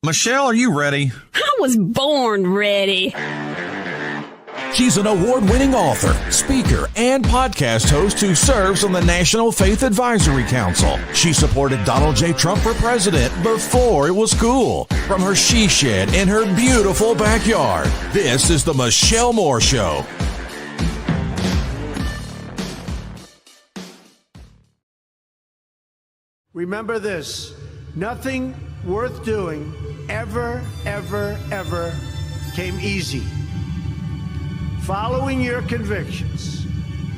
Michelle, are you ready? I was born ready. She's an award-winning author, speaker, and podcast host who serves on the National Faith Advisory Council. She supported Donald J. Trump for president before it was cool, from her she shed in her beautiful backyard. This is the Michelle Moore Show. Remember this, nothing worth doing ever came easy. Following your convictions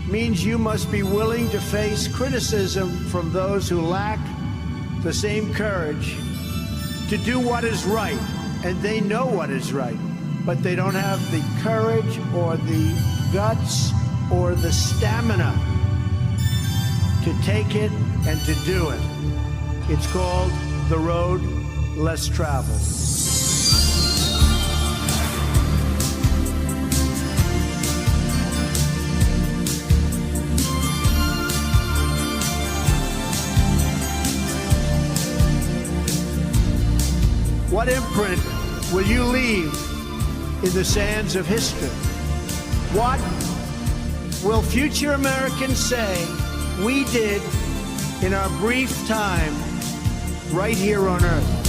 means you must be willing to face criticism from those who lack the same courage to do what is right, and they know what is right, but they don't have the courage or the guts or the stamina to take it and to do it. It's called the road less traveled. What imprint will you leave in the sands of history? What will future Americans say we did in our brief time right here on Earth?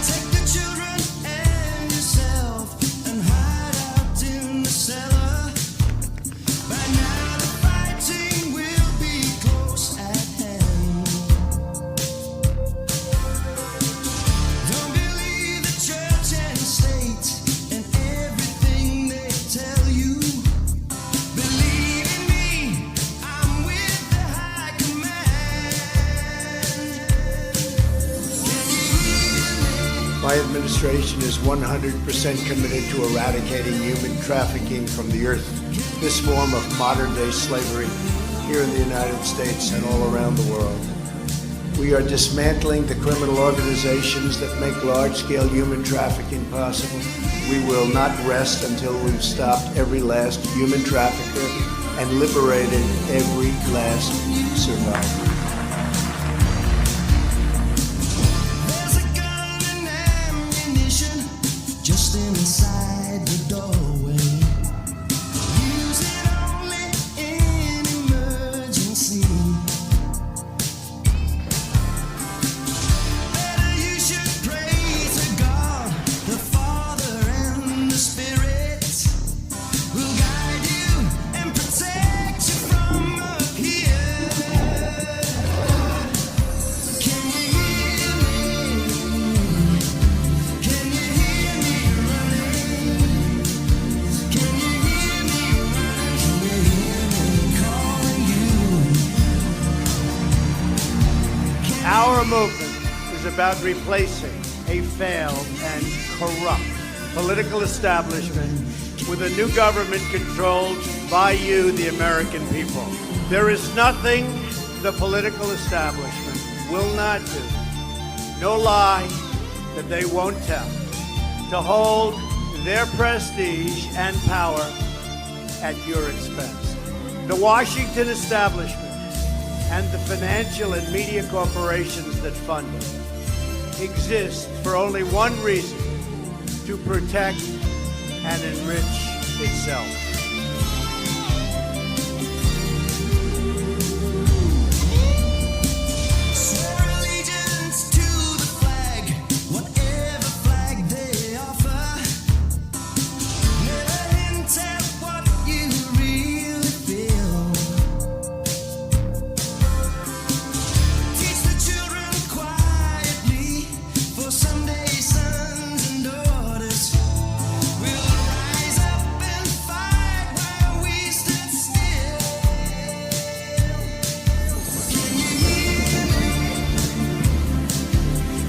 Take the children and yourself and hide out in the cellar. By now the fighting will be close at hand. Don't believe the church and state and everything they tell you. Believe in me, I'm with the high command. My administration is 100% committed to eradicating human trafficking from the earth, this form of modern-day slavery here in the United States and all around the world. We are dismantling the criminal organizations that make large-scale human trafficking possible. We will not rest until we've stopped every last human trafficker and liberated every last survivor. There's a gun and ammunition just inside the doorway. Use it only in emergency. Better you should pray to God, the Father and the Spirit will guide you and protect you from up here. Can you hear me? Can you hear me running? Can you hear me running? Can you hear me calling you? Our movement is about replacing a failed and corrupt political establishment with a new government controlled by you, the American people. There is nothing the political establishment will not do, no lie that they won't tell, to hold their prestige and power at your expense. The Washington establishment and the financial and media corporations that fund it exist for only one reason: to protect and enrich itself. Swear allegiance to the flag, whatever flag they offer. Never hint at what you really feel. Teach the children quietly, for someday sons and daughters will rise up and fight while we stood still. Can you hear me?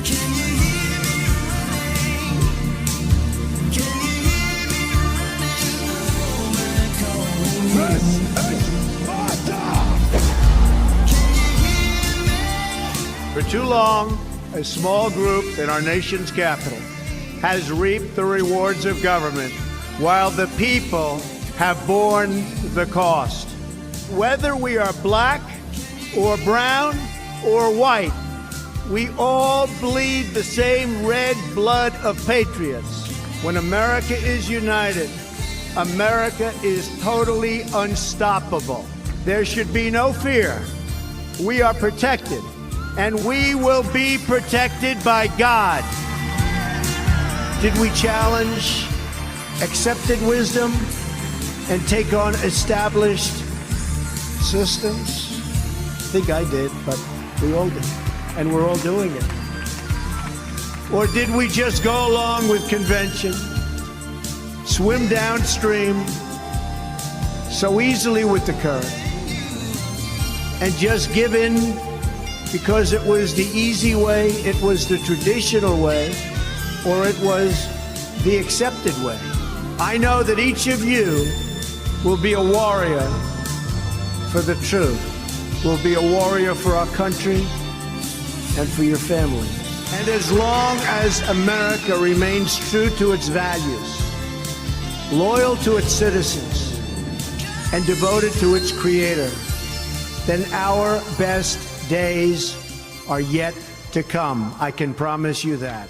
Can you hear me running? Can you hear me running? Oh, my calling. Can you hear me? For too long, a small group in our nation's capital has reaped the rewards of government while the people have borne the cost. Whether we are black or brown or white, We all bleed the same red blood of patriots. When America is united, America is totally unstoppable. There should be no fear. We are protected, and we will be protected by God. Did we challenge accepted wisdom and take on established systems? I think I did, but we all did, and we're all doing it. Or did we just go along with convention, swim downstream so easily with the current, and just give in because it was the easy way, it was the traditional way, or it was the accepted way? I know that each of you will be a warrior for the truth, will be a warrior for our country and for your family. And as long as America remains true to its values, loyal to its citizens, and devoted to its creator, then our best days are yet to come. I can promise you that.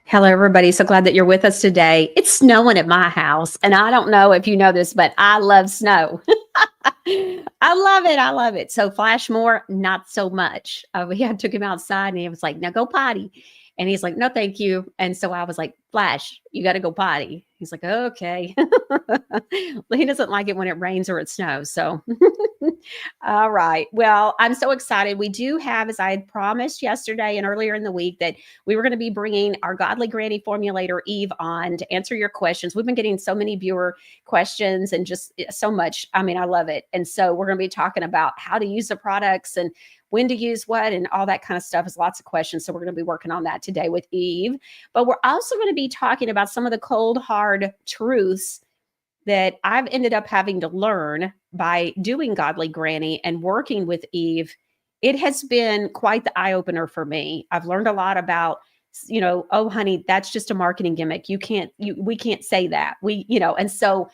Hello, everybody. So glad that you're with us today. It's snowing at my house, and I don't know if you know this, but I love snow. I love it. I love it. So Flashmore, not so much. I took him outside, and he was like, now go potty. And he's like, no, thank you. And so I was like, Flash, you got to go potty. He's like, okay. He doesn't like it when it rains or it snows. So, all right. Well, I'm so excited. We do have, as I had promised yesterday and earlier in the week, that we were going to be bringing our Godly Granny formulator, Eve, on to answer your questions. We've been getting so many viewer questions and just so much. I mean, I love it. And so we're going to be talking about how to use the products and when to use what and all that kind of stuff. Is lots of questions. So we're going to be working on that today with Eve. But we're also going to be talking about some of the cold, hard truths that I've ended up having to learn by doing Godly Granny and working with Eve. It has been quite the eye-opener for me. I've learned a lot about, oh, honey, that's just a marketing gimmick. We can't say that. And so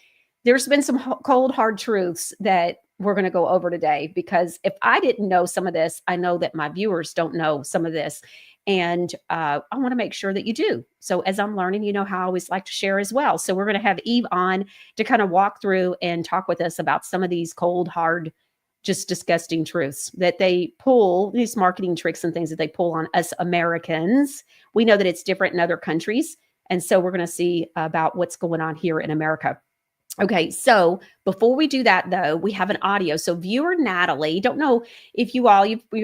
there's been some cold, hard truths that we're going to go over today, because if I didn't know some of this, I know that my viewers don't know some of this. And I want to make sure that you do. So as I'm learning, you know how I always like to share as well. So we're going to have Eve on to kind of walk through and talk with us about some of these cold, hard, just disgusting truths that they pull, these marketing tricks and things that they pull on us Americans. We know that it's different in other countries. And so we're going to see about what's going on here in America. Okay, so before we do that, though, we have an audio. So viewer Natalie, don't know if you've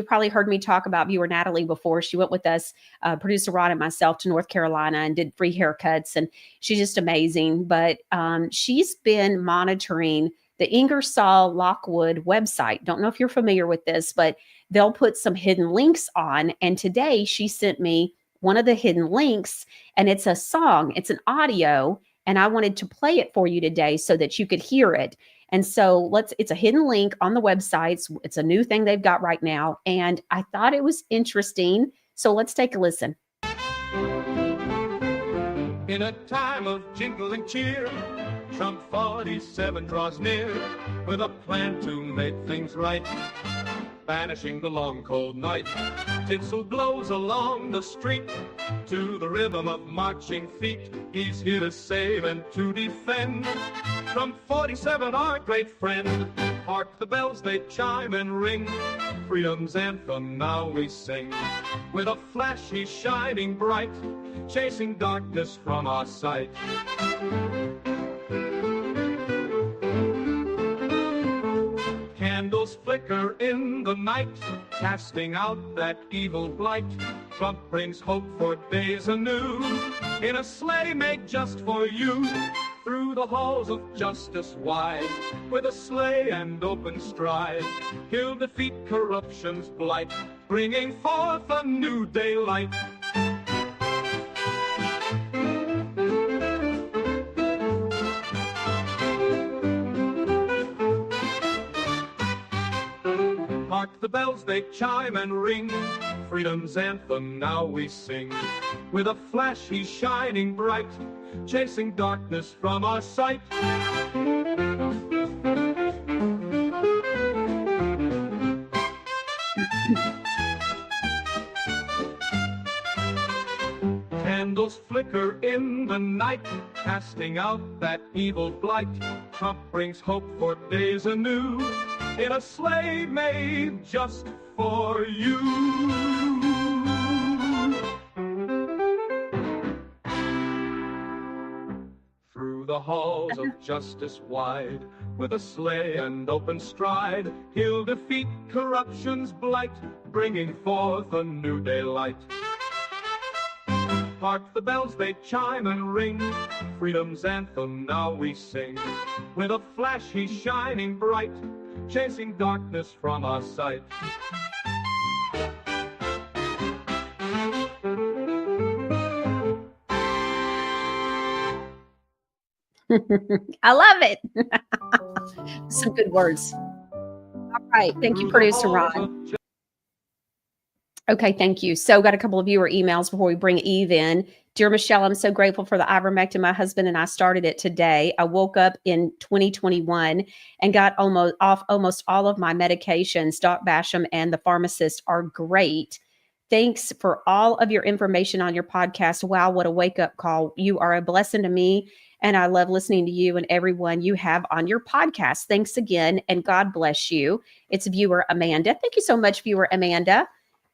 probably heard me talk about viewer Natalie before. She went with us, producer Ron and myself, to North Carolina and did free haircuts, and she's just amazing. But she's been monitoring the Ingersoll Lockwood website. Don't know if you're familiar with this, but they'll put some hidden links on. And today she sent me one of the hidden links, and it's a song, it's an audio. And I wanted to play it for you today so that you could hear it. And so it's a hidden link on the website. It's a new thing they've got right now. And I thought it was interesting. So let's take a listen. In a time of jingle and cheer, Trump 47 draws near with a plan to make things right. Banishing the long cold night, tinsel glows along the street to the rhythm of marching feet. He's here to save and to defend. Trump 47, our great friend. Hark the bells, they chime and ring. Freedom's anthem now we sing. With a flash he's shining bright, chasing darkness from our sight. Candles flicker in the night, casting out that evil blight. Trump brings hope for days anew, in a sleigh made just for you. Through the halls of justice wide, with a sleigh and open stride, he'll defeat corruption's blight, bringing forth a new daylight. Hark the bells, bells they chime and ring, freedom's anthem now we sing. With a flash he's shining bright, chasing darkness from our sight. Candles flicker in the night, casting out that evil blight. Trump brings hope for days anew, in a sleigh made just for you. Through the halls of justice wide, with a sleigh and open stride, he'll defeat corruption's blight, bringing forth a new daylight. Hark the bells, they chime and ring, freedom's anthem now we sing. With a flash he's shining bright, chasing darkness from our sight. I love it. Some good words. All right. Thank you, producer Ron. Okay, thank you. So got a couple of viewer emails before we bring Eve in. Dear Michelle, I'm so grateful for the ivermectin. My husband and I started it today. I woke up in 2021 and got almost all of my medications. Doc Basham and the pharmacist are great. Thanks for all of your information on your podcast. Wow, what a wake-up call. You are a blessing to me, and I love listening to you and everyone you have on your podcast. Thanks again, and God bless you. It's viewer Amanda. Thank you so much, viewer Amanda.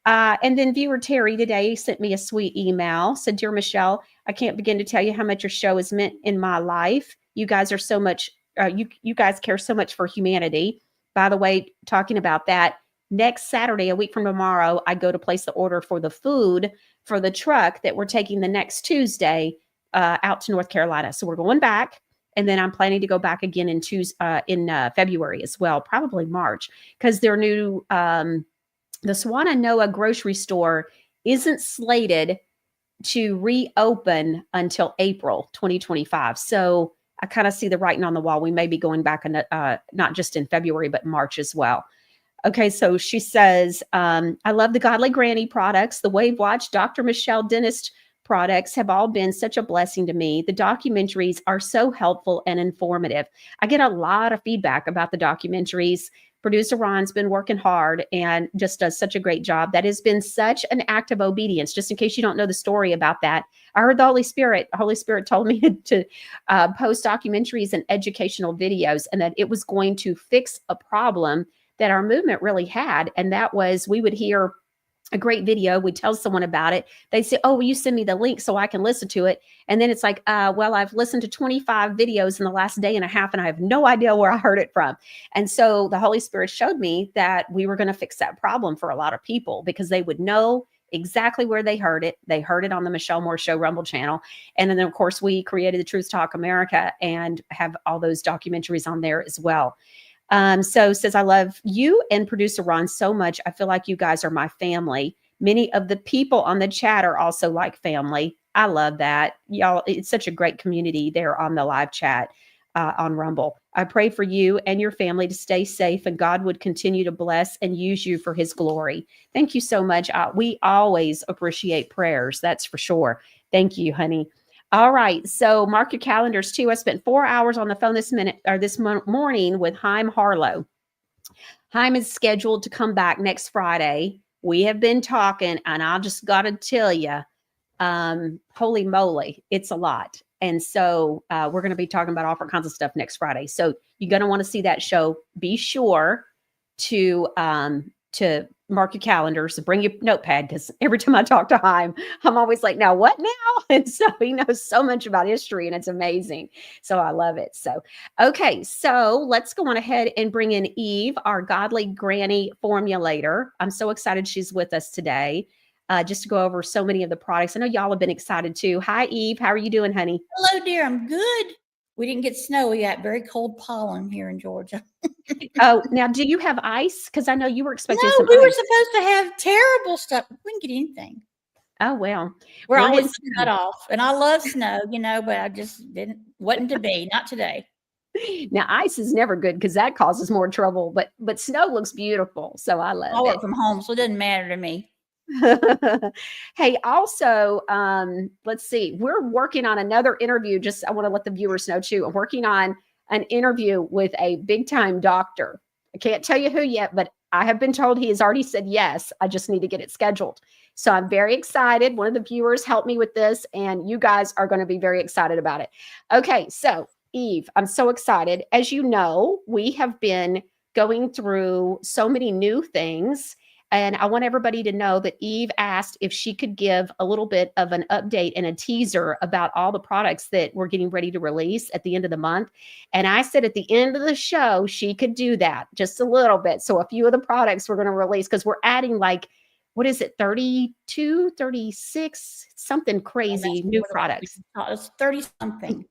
And then viewer Terry today sent me a sweet email. Said, Dear Michelle, I can't begin to tell you how much your show has meant in my life. You guys are so much, you guys care so much for humanity. By the way, talking about that, next Saturday, a week from tomorrow, I go to place the order for the food for the truck that we're taking the next Tuesday out to North Carolina. So we're going back. And then I'm planning to go back again in February as well, probably March, because their new the Swananoa grocery store isn't slated to reopen until April 2025. So I kind of see the writing on the wall. We may be going back not just in February, but March as well. Okay, so she says, I love the Godly Granny products. The Wave Watch, Dr. Michelle Dentist products have all been such a blessing to me. The documentaries are so helpful and informative. I get a lot of feedback about the documentaries. Producer Ron's been working hard and just does such a great job. That has been such an act of obedience. Just in case you don't know the story about that, I heard the Holy Spirit told me to post documentaries and educational videos, and that it was going to fix a problem that our movement really had. And that was, we would hear a great video. We tell someone about it. They say, oh, will you send me the link so I can listen to it? And then it's like, well, I've listened to 25 videos in the last day and a half, and I have no idea where I heard it from. And so the Holy Spirit showed me that we were going to fix that problem for a lot of people, because they would know exactly where they heard it. They heard it on the Michelle Moore Show Rumble channel. And then, of course, we created the Truth Talk America and have all those documentaries on there as well. So says, I love you and producer Ron so much. I feel like you guys are my family. Many of the people on the chat are also like family. I love that. Y'all, it's such a great community there on the live chat on Rumble. I pray for you and your family to stay safe, and God would continue to bless and use you for his glory. Thank you so much. We always appreciate prayers. That's for sure. Thank you, honey. All right. So mark your calendars too. I spent 4 hours on the phone this morning with Haim Harlow. Haim is scheduled to come back next Friday. We have been talking, and I just got to tell you, holy moly, it's a lot. And so we're going to be talking about all kinds of stuff next Friday. So you're going to want to see that show. Be sure to mark your calendars, bring your notepad, because every time I talk to Haim, I'm always like, now what now? And so he knows so much about history, and it's amazing. So I love it. So, okay. So let's go on ahead and bring in Eve, our Godly Granny formulator. I'm so excited she's with us today, just to go over so many of the products. I know y'all have been excited too. Hi, Eve. How are you doing, honey? Hello, dear. I'm good. We didn't get snow. We got very cold pollen here in Georgia. Oh, now do you have ice? Because I know you were expecting No, some we were ice. supposed to have terrible stuff. We didn't get anything. Oh, well. We're always getting cut off. And I love snow, but I just wasn't to be. Not today. Now, ice is never good because that causes more trouble, but snow looks beautiful. So I love I work it. from home, so it doesn't matter to me. Hey, also, let's see. We're working on another interview. Just I want to let the viewers know too. I'm working on an interview with a big time doctor. I can't tell you who yet, but I have been told he has already said yes. I just need to get it scheduled. So I'm very excited. One of the viewers helped me with this, and you guys are going to be very excited about it. Okay, so Eve, I'm so excited. As you know, we have been going through so many new things. And I want everybody to know that Eve asked if she could give a little bit of an update and a teaser about all the products that we're getting ready to release at the end of the month. And I said at the end of the show, she could do that just a little bit. So a few of the products we're going to release, because we're adding like, what is it, 32, 36, something crazy new products. It's 30 something.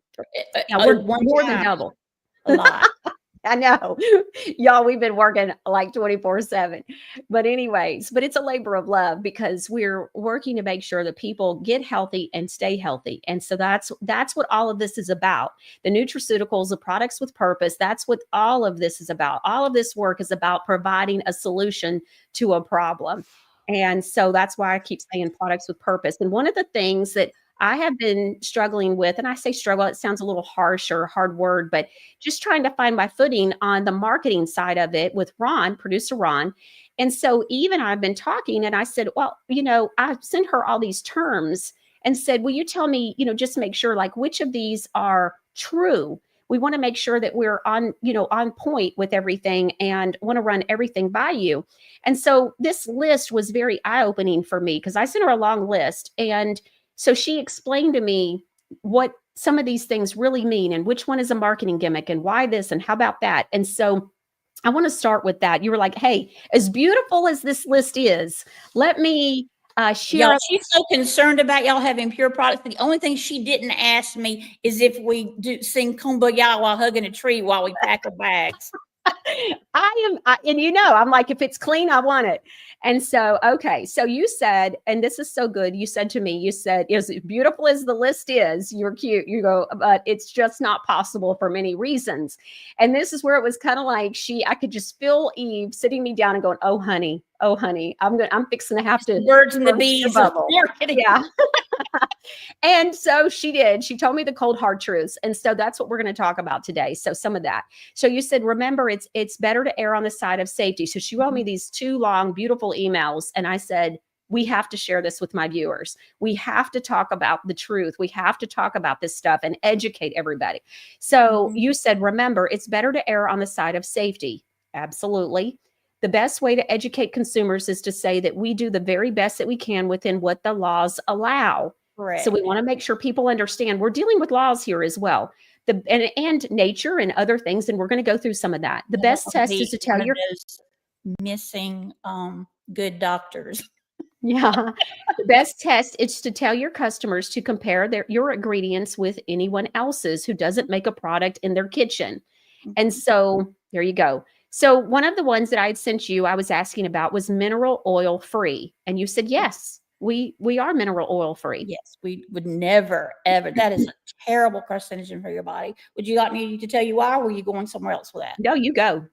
Yeah, we're one more than time, double. a lot. I know. Y'all, we've been working like 24/7. But anyways, but it's a labor of love because we're working to make sure that people get healthy and stay healthy. And so that's what all of this is about. The nutraceuticals, the products with purpose, that's what all of this is about. All of this work is about providing a solution to a problem. And so that's why I keep saying products with purpose. And one of the things that I have been struggling with, and I say struggle, it sounds a little harsh or a hard word, but just trying to find my footing on the marketing side of it with Ron, producer Ron. And so Eve and I have been talking, and I said, well, I sent her all these terms and said, will you tell me, just make sure like which of these are true? We want to make sure that we're on point with everything and want to run everything by you. And so this list was very eye-opening for me because I sent her a long list. And so she explained to me what some of these things really mean and which one is a marketing gimmick and why this and how about that. And so I want to start with that. You were like, hey, as beautiful as this list is, let me share. Y'all, she's so concerned about y'all having pure products. The only thing she didn't ask me is if we do sing Kumbaya while hugging a tree while we pack our bags. I'm like, if it's clean, I want it. And so, okay. So you said, and this is so good. You said to me, as beautiful as the list is, you're cute. You go, but it's just not possible for many reasons. And this is where it was kind of like I could just feel Eve sitting me down and going, oh, honey, I'm fixing to have to. The birds and the bees of bubble. marketing. Yeah. And so she did. She told me the cold hard truths. And so that's what we're going to talk about today. So some of that. So you said, remember, it's better to err on the side of safety. So she wrote me these 2 long, beautiful emails. And I said, we have to share this with my viewers. We have to talk about the truth. We have to talk about this stuff and educate everybody. So you said, remember, it's better to err on the side of safety. Absolutely. The best way to educate consumers is to say that we do the very best that we can within what the laws allow. Correct. So we want to make sure people understand we're dealing with laws here as well. And nature and other things. And we're going to go through some of that. The best test is to tell your missing good doctors. Yeah. The best test is to tell your customers to compare your ingredients with anyone else's who doesn't make a product in their kitchen. And so there you go. So one of the ones that I had sent you, I was asking about was mineral oil free. And you said, yes, we are mineral oil free. Yes, we would never, ever. That is a terrible carcinogen for your body. Would you like me to tell you why, or were you going somewhere else with that? No, you go.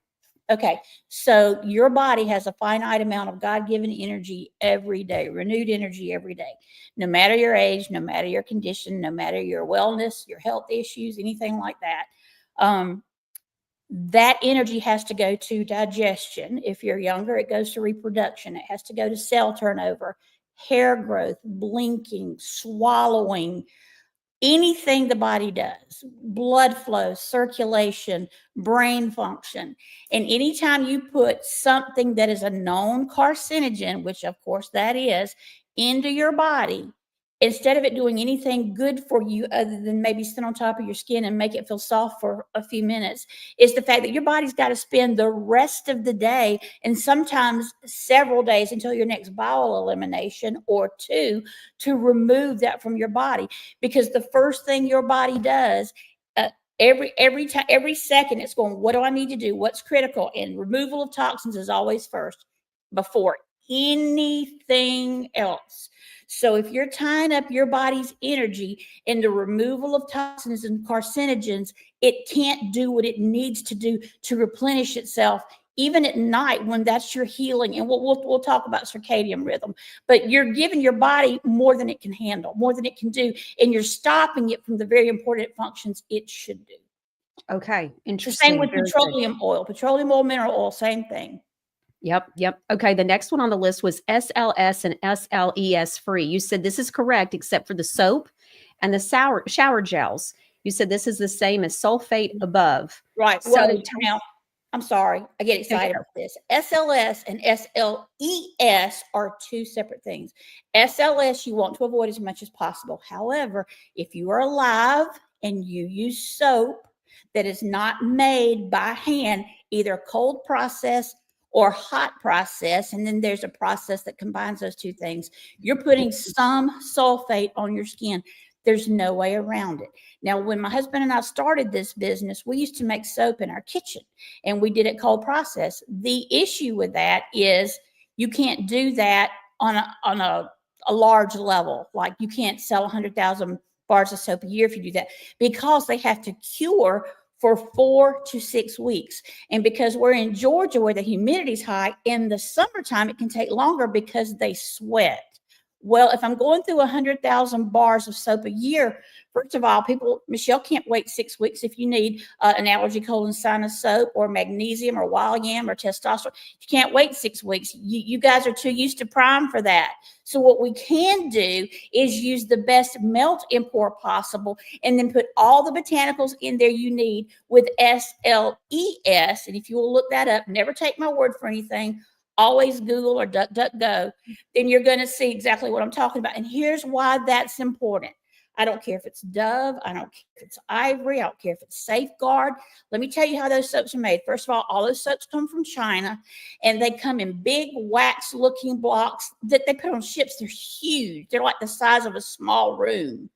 Okay, so your body has a finite amount of God-given energy every day, renewed energy every day, no matter your age, no matter your condition, no matter your wellness, your health issues, anything like that. That energy has to go to digestion. If you're younger, it goes to reproduction. It has to go to cell turnover, hair growth, blinking, swallowing, anything the body does, blood flow, circulation, brain function. And anytime you put something that is a known carcinogen, which of course that is, into your body, instead of it doing anything good for you other than maybe sit on top of your skin and make it feel soft for a few minutes, is the fact that your body's got to spend the rest of the day and sometimes several days until your next bowel elimination or 2 to remove that from your body. Because the first thing your body does, every time, every second, it's going, what do I need to do? What's critical? And removal of toxins is always first before anything else. So if you're tying up your body's energy in the removal of toxins and carcinogens, it can't do what it needs to do to replenish itself, even at night when that's your healing. And we'll talk about circadian rhythm, but you're giving your body more than it can handle, more than it can do, and you're stopping it from the very important functions it should do. Okay. The Interesting. same with Very good. petroleum oil, mineral oil, same thing. Yep. Okay. The next one on the list was SLS and SLES free. You said this is correct, except for the soap and the shower gels. You said this is the same as sulfate above. Right. So Well, now, I'm sorry, I get excited about this. SLS and SLES are two separate things. SLS you want to avoid as much as possible. However, if you are alive and you use soap that is not made by hand, either cold process or hot process, and then there's a process that combines those two things, you're putting some sulfate on your skin. There's no way around it. Now, when my husband and I started this business, we used to make soap in our kitchen, and we did it cold process. The issue with that is you can't do that on a large level. Like, you can't sell 100,000 bars of soap a year if you do that, because they have to cure for 4 to 6 weeks. And because we're in Georgia where the humidity's high, in the summertime, it can take longer because they sweat. Well, if I'm going through 100,000 bars of soap a year, first of all, Michelle can't wait 6 weeks if you need an allergy, colon, sinus soap, or magnesium, or wild yam, or testosterone. You can't wait 6 weeks. You guys are too used to Prime for that. So what we can do is use the best melt and pour possible, and then put all the botanicals in there you need with SLES. And if you will look that up, never take my word for anything. Always Google or DuckDuckGo, then you're going to see exactly what I'm talking about. And here's why that's important. I don't care if it's Dove. I don't care if it's Ivory. I don't care if it's Safeguard. Let me tell you how those soaps are made. First of all those soaps come from China, and they come in big wax-looking blocks that they put on ships. They're huge. They're like the size of a small room.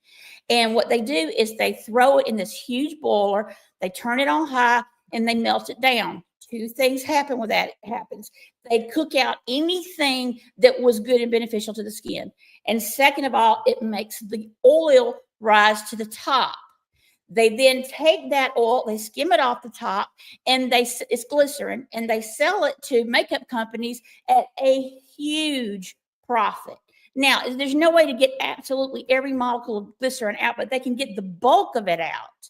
And what they do is they throw it in this huge boiler. They turn it on high, and they melt it down. Two things happen when that happens. They cook out anything that was good and beneficial to the skin. And second of all, it makes the oil rise to the top. They then take that oil, they skim it off the top, and it's glycerin, and they sell it to makeup companies at a huge profit. Now, there's no way to get absolutely every molecule of glycerin out, but they can get the bulk of it out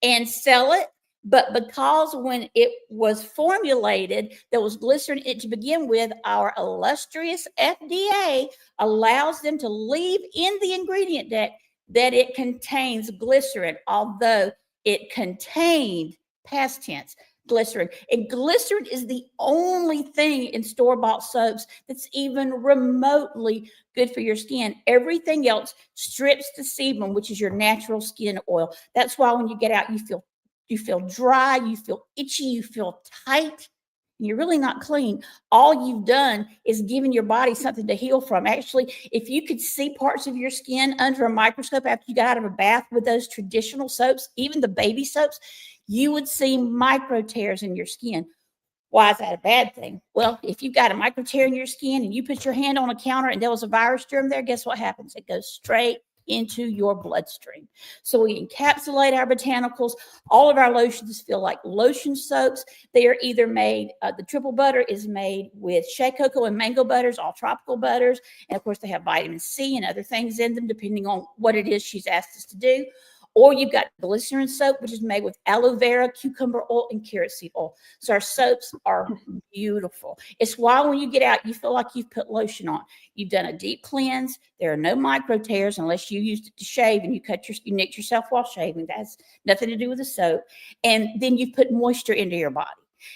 and sell it. But because when it was formulated, there was glycerin in it to begin with, our illustrious FDA allows them to leave in the ingredient deck that it contains glycerin, although it contained, past tense, glycerin. And glycerin is the only thing in store-bought soaps that's even remotely good for your skin. Everything else strips the sebum, which is your natural skin oil. That's why when you get out, you feel dry, you feel itchy, you feel tight, and you're really not clean. All you've done is given your body something to heal from. Actually, if you could see parts of your skin under a microscope after you got out of a bath with those traditional soaps, even the baby soaps, you would see micro tears in your skin. Why is that a bad thing? Well, if you've got a micro tear in your skin and you put your hand on a counter and there was a virus germ there, guess what happens? It goes straight into your bloodstream. So we encapsulate our botanicals. All of our lotions feel like lotion soaps. They are either made, the triple butter is made with shea cocoa and mango butters, all tropical butters. And of course they have vitamin C and other things in them, depending on what it is she's asked us to do. Or you've got glycerin soap, which is made with aloe vera, cucumber oil, and carrot seed oil. So our soaps are beautiful. It's why when you get out, you feel like you've put lotion on. You've done a deep cleanse. There are no micro tears unless you used it to shave and you nicked yourself while shaving. That's nothing to do with the soap. And then you've put moisture into your body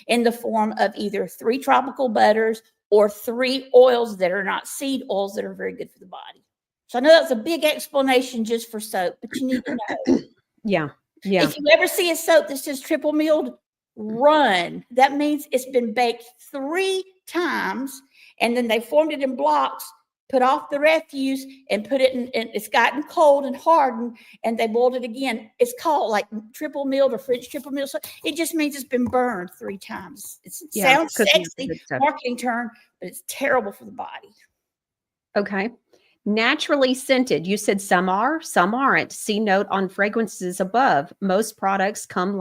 in the form of either 3 tropical butters or 3 oils that are not seed oils that are very good for the body. So I know that's a big explanation just for soap, but you need to know. Yeah. If you ever see a soap that says triple milled, run. That means it's been baked 3 times, and then they formed it in blocks, put off the refuse, and put it in, and it's gotten cold and hardened, and they boiled it again. It's called like triple milled or French triple milled. So it just means it's been burned 3 times. It sounds sexy, marketing term, but it's terrible for the body. Okay. Naturally scented. You said some are, some aren't. See note on fragrances above. Most products can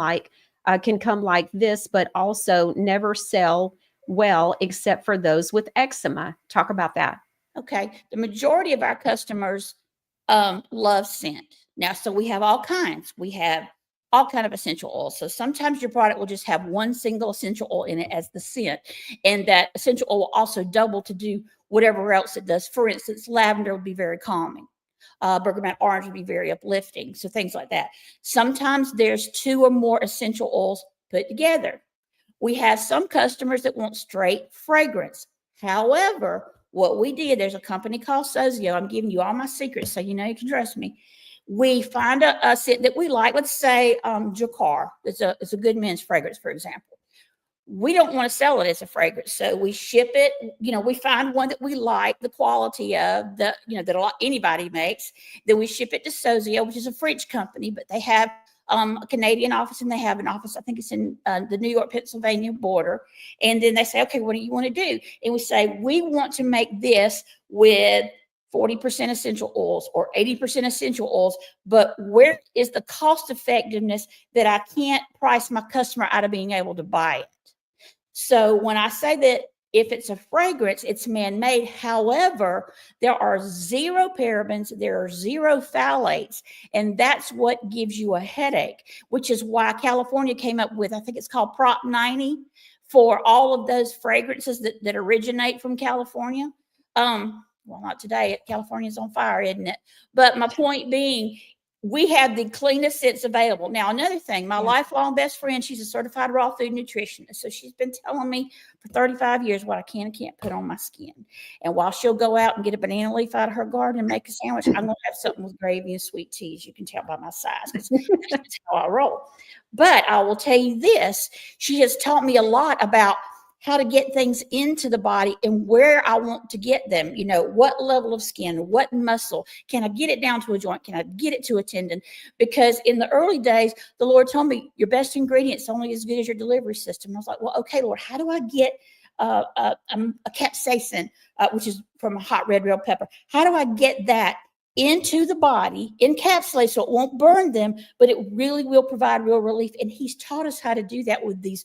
come like this, but also never sell well except for those with eczema. Talk about that. Okay. The majority of our customers love scent. Now, so we have all kinds. We have all kind of essential oils. So sometimes your product will just have one single essential oil in it as the scent. And that essential oil will also double to do whatever else it does. For instance, lavender would be very calming. Bergamot orange would be very uplifting. So things like that. Sometimes there's 2 or more essential oils put together. We have some customers that want straight fragrance. However, what we did, there's a company called Sozio. I'm giving you all my secrets so you know you can trust me. We find a scent that we like. Let's say Jacquard. It's a good men's fragrance, for example. We don't want to sell it as a fragrance, so we ship it. We find one that we like the quality of, that anybody makes. Then we ship it to Sozio, which is a French company, but they have a Canadian office, and they have an office, I think it's in the New York, Pennsylvania border. And then they say, okay, what do you want to do? And we say, we want to make this with 40% essential oils or 80% essential oils, but where is the cost effectiveness that I can't price my customer out of being able to buy it? So when I say that if it's a fragrance, it's man-made. However, there are 0 parabens, there are 0 phthalates, and that's what gives you a headache, which is why California came up with, I think it's called Prop 90, for all of those fragrances that originate from California. Well, not today. California's on fire, isn't it? But my point being, we have the cleanest scents available. Now, another thing, my lifelong best friend, she's a certified raw food nutritionist. So she's been telling me for 35 years what I can and can't put on my skin. And while she'll go out and get a banana leaf out of her garden and make a sandwich, I'm going to have something with gravy and sweet tea, as you can tell by my size. That's how I roll. But I will tell you this, she has taught me a lot about how to get things into the body and where I want to get them, what level of skin, what muscle, can I get it down to a joint? Can I get it to a tendon? Because in the early days, the Lord told me your best ingredient's only as good as your delivery system. I was like, well, okay, Lord, how do I get a capsaicin, which is from a hot red bell pepper? How do I get that into the body, encapsulated so it won't burn them, but it really will provide real relief? And he's taught us how to do that with these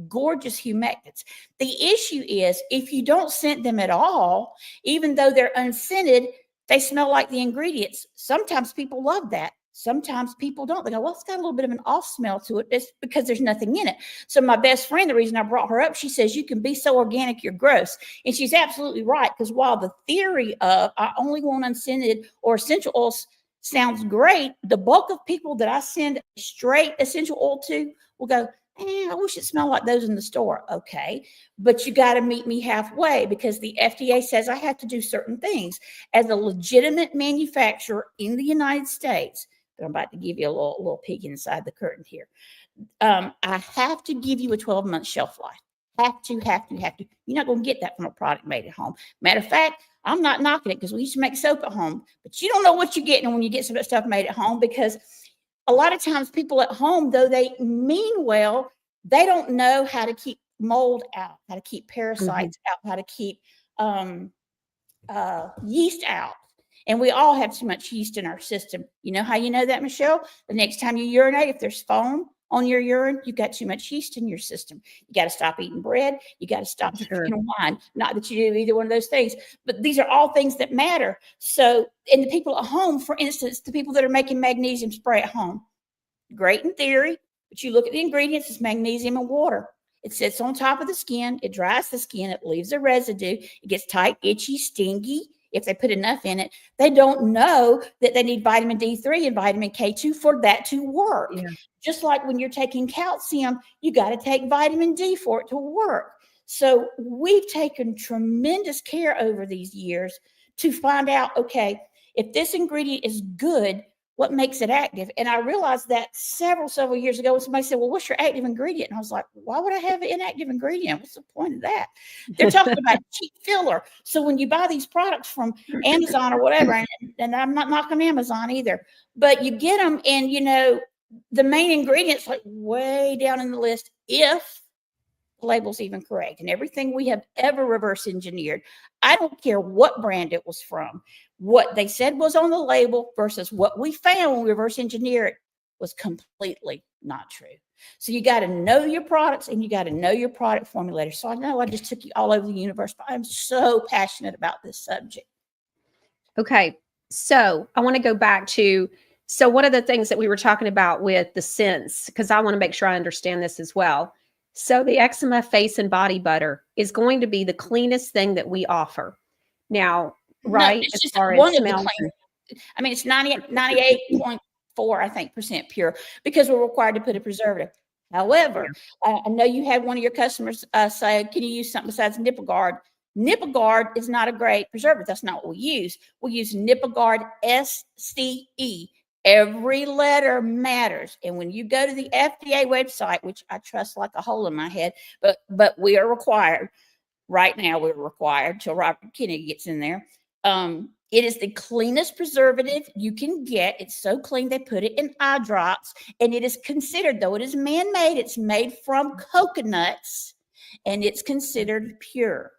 gorgeous humectants. The issue is if you don't scent them at all, even though they're unscented, they smell like the ingredients. Sometimes people love that. Sometimes people don't. They go, well, it's got a little bit of an off smell to it. It's because there's nothing in it. So my best friend, the reason I brought her up, she says, you can be so organic, you're gross. And she's absolutely right. Because while the theory of I only want unscented or essential oils sounds great, the bulk of people that I send straight essential oil to will go, I wish it smelled like those in the store. Okay, but you got to meet me halfway because the FDA says I have to do certain things. As a legitimate manufacturer in the United States, but I'm about to give you a little peek inside the curtain here. I have to give you a 12-month shelf life. Have to. You're not going to get that from a product made at home. Matter of fact, I'm not knocking it because we used to make soap at home, but you don't know what you're getting when you get some stuff made at home, because a lot of times people at home, though they mean well, they don't know how to keep mold out, how to keep parasites out, how to keep yeast out. And we all have too much yeast in our system. You know how you know that, Michelle? The next time you urinate, if there's foam on your urine, you've got too much yeast in your system. You got to stop eating bread. You got to stop drinking wine. Not that you do either one of those things, but these are all things that matter. So, and the people at home, for instance, the people that are making magnesium spray at home, great in theory, but you look at the ingredients, it's magnesium and water. It sits on top of the skin. It dries the skin. It leaves a residue. It gets tight, itchy, stingy. If they put enough in it, they don't know that they need vitamin D3 and vitamin K2 for that to work. Yeah. Just like when you're taking calcium, you got to take vitamin D for it to work. So we've taken tremendous care over these years to find out, okay, if this ingredient is good, what makes it active? And I realized that several years ago, when somebody said, well, what's your active ingredient? And I was like, why would I have an inactive ingredient? What's the point of that? They're talking about cheap filler. So when you buy these products from Amazon or whatever, and I'm not knocking Amazon either, but you get them and, you know, the main ingredients like way down in the list, if the label's even correct, and everything we have ever reverse engineered. I don't care what brand it was from. what they said was on the label versus what we found when we reverse engineer it was completely not true. So you got to know your products and you got to know your product formulator. So I know I just took you all over the universe, but I'm so passionate about this subject. Okay. So I want to go back to, so one of the things that we were talking about with the scents, because I want to make sure I understand this as well. So the eczema face and body butter is going to be the cleanest thing that we offer. Now, right? No, it's as just far one as of the smells. clean. I mean, it's 98.4, I think, percent pure because we're required to put a preservative. However, I know you had one of your customers say, can you use something besides NippleGuard? NippleGuard is not a great preservative. That's not what we use. We use NippleGuard SCE. Every letter matters. And when you go to the FDA website, which I trust like a hole in my head, but we are required. Right now, we're required till Robert Kennedy gets in there. It is the cleanest preservative you can get. It's so clean, they put it in eye drops. And it is considered, though it is man-made, it's made from coconuts, and it's considered pure.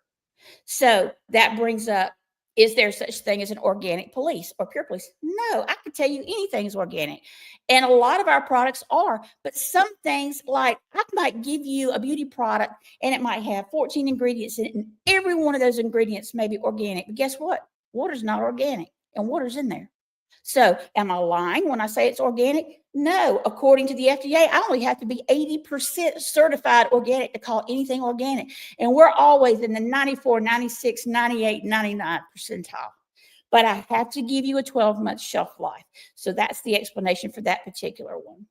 So that brings up, is there such thing as an organic police or pure police? No, I can tell you anything is organic. And a lot of our products are, but some things, like I might give you a beauty product and it might have 14 ingredients in it, and every one of those ingredients may be organic. But guess what? Water's not organic, and water's in there. So am I lying when I say it's organic? No. According to the FDA, I only have to be 80% certified organic to call anything organic. And we're always in the 94, 96, 98, 99 percentile. But I have to give you a 12-month shelf life. So that's the explanation for that particular one.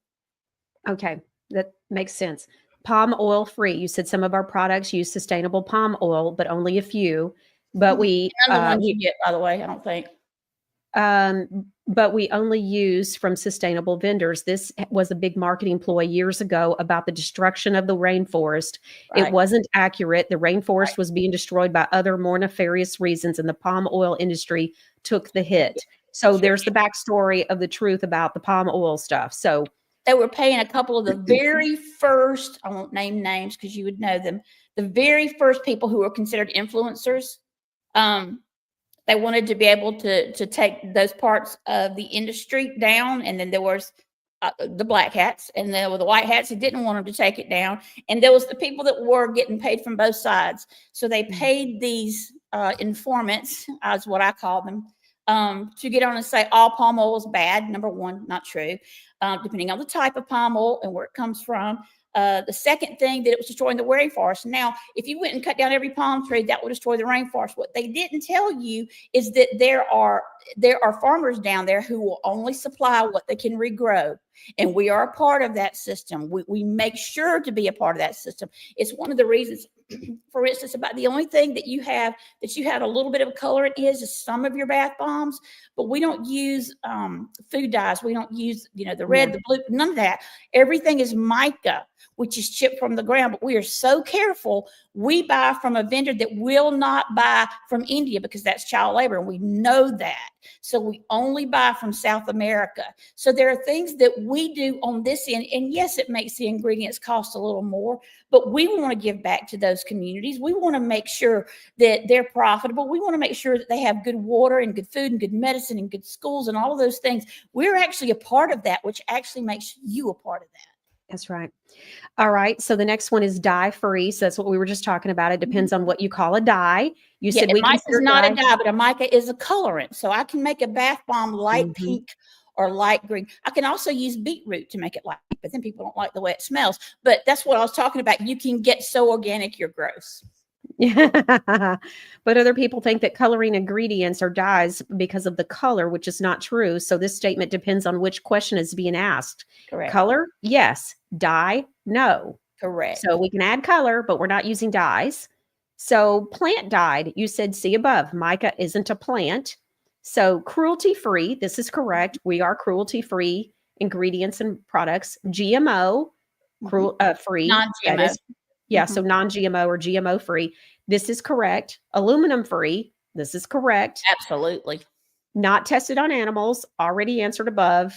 Okay, that makes sense. Palm oil free. You said some of our products use sustainable palm oil, but only a few. But we, None of the ones you get, by the way, I don't think. But we only use from sustainable vendors. This was a big marketing ploy years ago about the destruction of the rainforest. Right. It wasn't accurate. The rainforest was being destroyed by other more nefarious reasons, and the palm oil industry took the hit. So there's the backstory of the truth about the palm oil stuff. So they were paying a couple of the very first, I won't name names because you would know them, the very first people who were considered influencers. They wanted to be able to take those parts of the industry down. And then there was the black hats, and there were the white hats who didn't want them to take it down. And there was the people that were getting paid from both sides. So they paid these informants, as what I call them, to get on and say all palm oil is bad. Number one, not true. Depending on the type of palm oil and where it comes from. The second thing, that it was destroying the rainforest. Now, if you went and cut down every palm tree, that would destroy the rainforest. What they didn't tell you is that there are farmers down there who will only supply what they can regrow. And we are a part of that system. We make sure to be a part of that system. It's one of the reasons, for instance, about the only thing that you have a little bit of a colorant is some of your bath bombs, but we don't use food dyes. We don't use, the red, the blue, none of that. Everything is mica, which is chipped from the ground. But we are so careful. We buy from a vendor that will not buy from India because that's child labor, and we know that. So we only buy from South America. So there are things that we do on this end, and yes, it makes the ingredients cost a little more, but we want to give back to those communities. We want to make sure that they're profitable. We want to make sure that they have good water and good food and good medicine and good schools and all of those things. We're actually a part of that, which actually makes you a part of that. that's right. All right. So the next one is dye free. So that's what we were just talking about. It depends on what you call a dye. You said we mica consider is not dye. a dye, but a mica is a colorant. So I can make a bath bomb light pink or light green. I can also use beetroot to make it light pink, but then people don't like the way it smells. But that's what I was talking about. You can get so organic, you're gross. But other people think that coloring ingredients are dyes because of the color, which is not true. So this statement depends on which question is being asked. Correct. Color, yes. Dye, no. Correct. So we can add color, but we're not using dyes. So plant dyed, you said see above. Mica isn't a plant. So cruelty free, this is correct. We are cruelty free ingredients and products. GMO, free. Non-GMO. That is, yeah, so non-GMO or GMO free. This is correct. Aluminum free. This is correct. Absolutely. Not tested on animals. Already answered above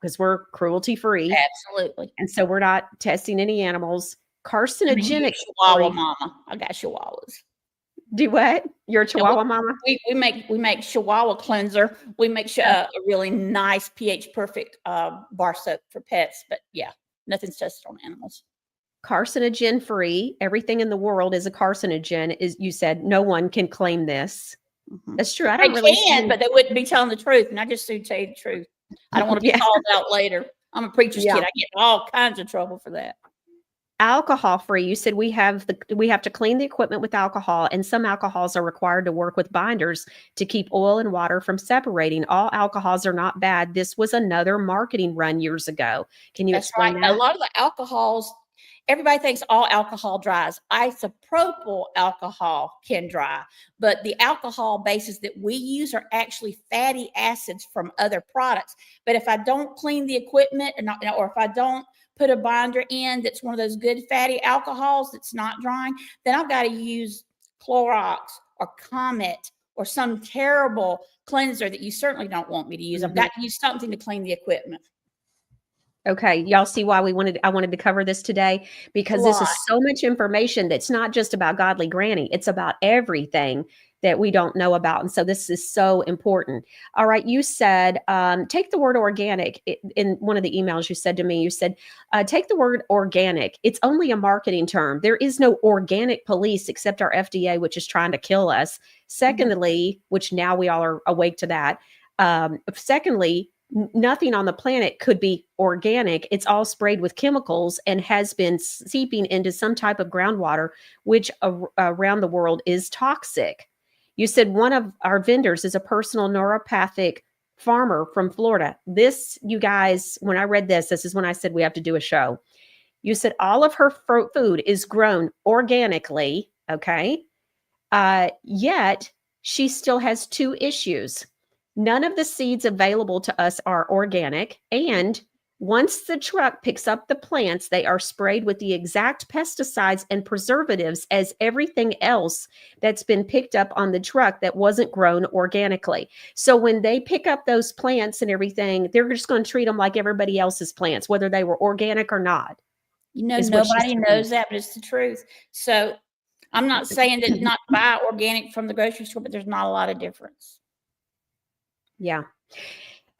because we're cruelty free. Absolutely. And so we're not testing any animals. Carcinogenic. Chihuahua mama. I got chihuahuas. Do what? You're a Chihuahua mama? We make Chihuahua cleanser. We make a really nice pH perfect bar soap for pets. But yeah, nothing's tested on animals. Carcinogen free. Everything in the world is a carcinogen. Is you said no one can claim this. Mhm. That's true. I They don't really can, but they wouldn't be telling the truth. And I just soon tell you the truth. I don't want to be Yeah. called out later. I'm a preacher's Yeah. kid. I get in all kinds of trouble for that. Alcohol free. You said we have to clean the equipment with alcohol, and some alcohols are required to work with binders to keep oil and water from separating. All alcohols are not bad. This was another marketing run years ago. Can you That's explain right. that? A lot of the alcohols, everybody thinks all alcohol dries. Isopropyl alcohol can dry, but the alcohol bases that we use are actually fatty acids from other products. But if I don't clean the equipment or if I don't put a binder in that's one of those good fatty alcohols that's not drying, then I've got to use Clorox or Comet or some terrible cleanser that you certainly don't want me to use. I've got to use something to clean the equipment. Okay, y'all see why I wanted to cover this today, because this is so much information that's not just about Godly Granny. It's about everything that we don't know about. And so this is so important. All right, you said, take the word organic. In one of the emails you said to me, you said, take the word organic. It's only a marketing term. There is no organic police except our FDA, which is trying to kill us. Secondly, which now we all are awake to that. Secondly, nothing on the planet could be organic. It's all sprayed with chemicals and has been seeping into some type of groundwater, which around the world is toxic. You said one of our vendors is a personal neuropathic farmer from Florida. This, you guys, when I read this is when I said we have to do a show. You said all of her food is grown organically, okay? Yet she still has two issues. None of the seeds available to us are organic. And once the truck picks up the plants, they are sprayed with the exact pesticides and preservatives as everything else that's been picked up on the truck that wasn't grown organically. So when they pick up those plants and everything, they're just going to treat them like everybody else's plants, whether they were organic or not. You know, nobody knows that, but it's the truth. So I'm not saying that not to buy organic from the grocery store, but there's not a lot of difference. Yeah.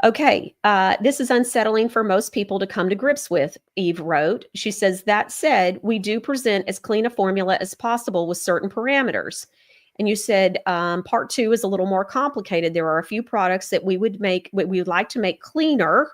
Okay. This is unsettling for most people to come to grips with, Eve wrote. She says, that said, we do present as clean a formula as possible with certain parameters. And you said part 2 is a little more complicated. There are a few products that we would like to make cleaner.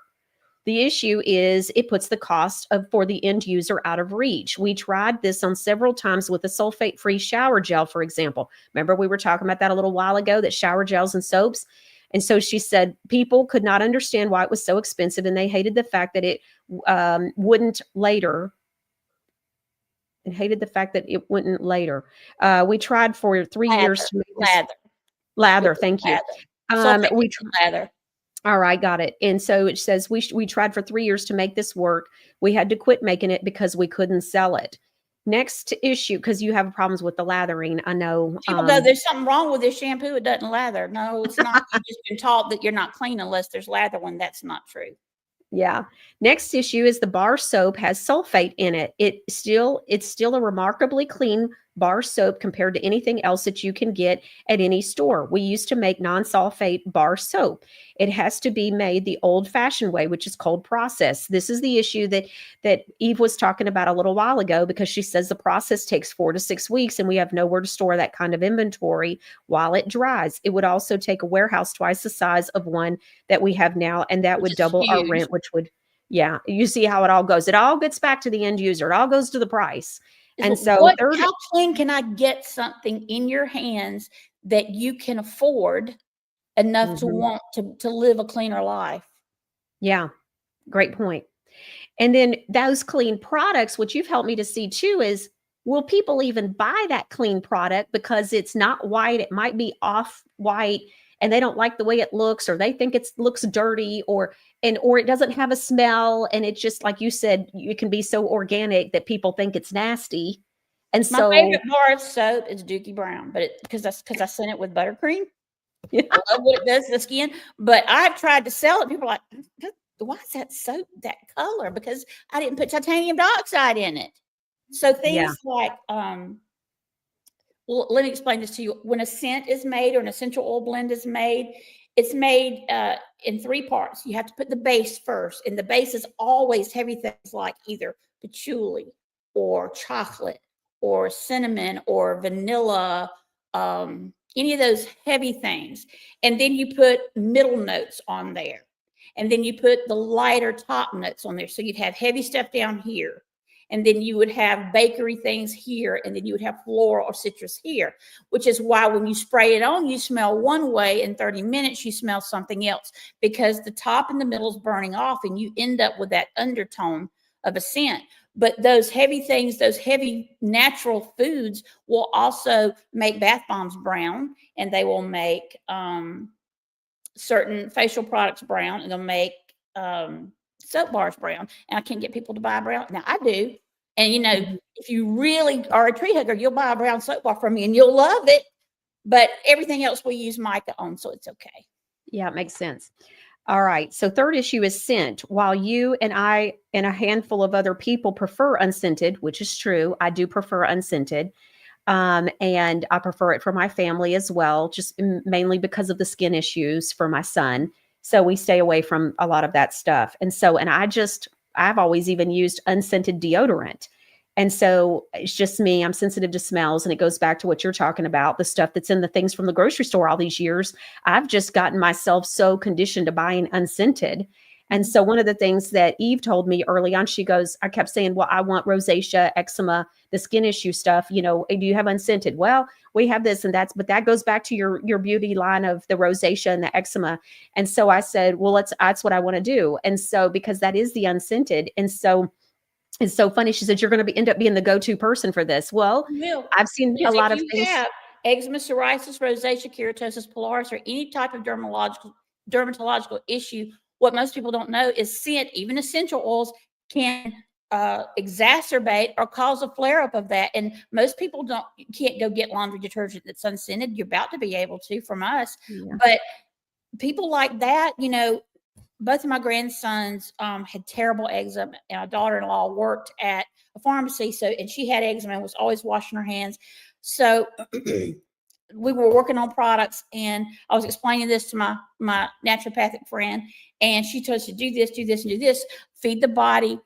The issue is it puts the cost for the end user out of reach. We tried this on several times with a sulfate-free shower gel, for example. Remember, we were talking about that a little while ago, that shower gels and soaps. And so she said people could not understand why it was so expensive, and they hated the fact that it wouldn't later. And hated the fact that it wouldn't later. We tried for 3 years to make this lather. Thank you. We lather. All right, got it. And so it says we tried for 3 years to make this work. We had to quit making it because we couldn't sell it. Next issue, because you have problems with the lathering. I know. People go, there's something wrong with this shampoo. It doesn't lather. No, it's not. You've just been taught that you're not clean unless there's lather when that's not true. Yeah. Next issue is the bar soap has sulfate in it. It's still a remarkably clean bar soap compared to anything else that you can get at any store. We used to make non-sulfate bar soap. It has to be made the old-fashioned way, which is cold process. This is the issue that Eve was talking about a little while ago, because she says the process takes 4 to 6 weeks and we have nowhere to store that kind of inventory while it dries. It would also take a warehouse twice the size of one that we have now, and that would double our rent, which would, yeah, you see how it all goes. It all gets back to the end user. It all goes to the price. And so how clean can I get something in your hands that you can afford enough to want to live a cleaner life? Yeah, great point. And then those clean products, what you've helped me to see too, is will people even buy that clean product because it's not white? It might be off white and they don't like the way it looks, or they think it looks dirty, or it doesn't have a smell. And it's just like you said, it can be so organic that people think it's nasty. And my favorite bar of soap is Dookie Brown, but because I sent it with buttercream. Yeah. I love what it does to the skin. But I've tried to sell it. People are like, why is that soap that color? Because I didn't put titanium dioxide in it. So things like Well, let me explain this to you. When a scent is made or an essential oil blend is made, it's made in 3 parts. You have to put the base first, and the base is always heavy things like either patchouli or chocolate or cinnamon or vanilla, any of those heavy things. And then you put middle notes on there. And then you put the lighter top notes on there. So you'd have heavy stuff down here. And then you would have bakery things here. And then you would have floral or citrus here, which is why when you spray it on, you smell one way. In 30 minutes, you smell something else because the top and the middle is burning off and you end up with that undertone of a scent. But those heavy things, those heavy natural foods will also make bath bombs brown, and they will make certain facial products brown, and they'll make soap bars brown. And I can't get people to buy brown. Now I do. And you know, if you really are a tree hugger, you'll buy a brown soap bar from me and you'll love it. But everything else we use mica on, so it's okay. Yeah, it makes sense. All right. So third issue is scent. While you and I and a handful of other people prefer unscented, which is true, I do prefer unscented. And I prefer it for my family as well, just mainly because of the skin issues for my son. So we stay away from a lot of that stuff. And I've always even used unscented deodorant. And so it's just me. I'm sensitive to smells. And it goes back to what you're talking about, the stuff that's in the things from the grocery store all these years. I've just gotten myself so conditioned to buying unscented. And so one of the things that Eve told me early on, she goes, I kept saying, well, I want rosacea, eczema, the skin issue stuff. You know, do you have unscented? Well, we have this and but that goes back to your beauty line of the rosacea and the eczema. And so I said, well, that's what I want to do. And so, because that is the unscented. And so it's so funny. She said, you're going to end up being the go-to person for this. Well, I've seen a lot of things. Have eczema, psoriasis, rosacea, keratosis pilaris, or any type of dermatological issue, what most people don't know is scent, even essential oils, can exacerbate or cause a flare-up of that. And most people can't go get laundry detergent that's unscented. You're about to be able to from us. Yeah. But people like that, you know, both of my grandsons had terrible eczema, and my daughter-in-law worked at a pharmacy, and she had eczema and was always washing her hands. So we were working on products, and I was explaining this to my naturopathic friend, and she told us to do this, and do this, feed the body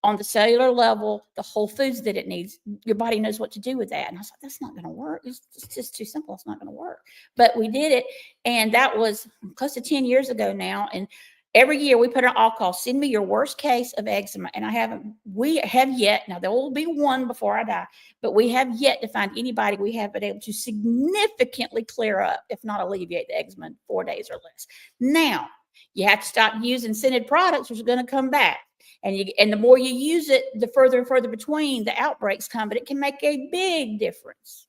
on the cellular level, the whole foods that it needs. Your body knows what to do with that. And I was like, that's not going to work. It's just too simple. It's not going to work. But we did it. And that was close to 10 years ago now. And every year we put an all-call, send me your worst case of eczema. And we have yet, now there will be one before I die, but we have yet to find anybody we have been able to significantly clear up, if not alleviate the eczema in 4 days or less. Now, you have to stop using scented products, which are going to come back. And the more you use it, the further and further between the outbreaks come, but it can make a big difference.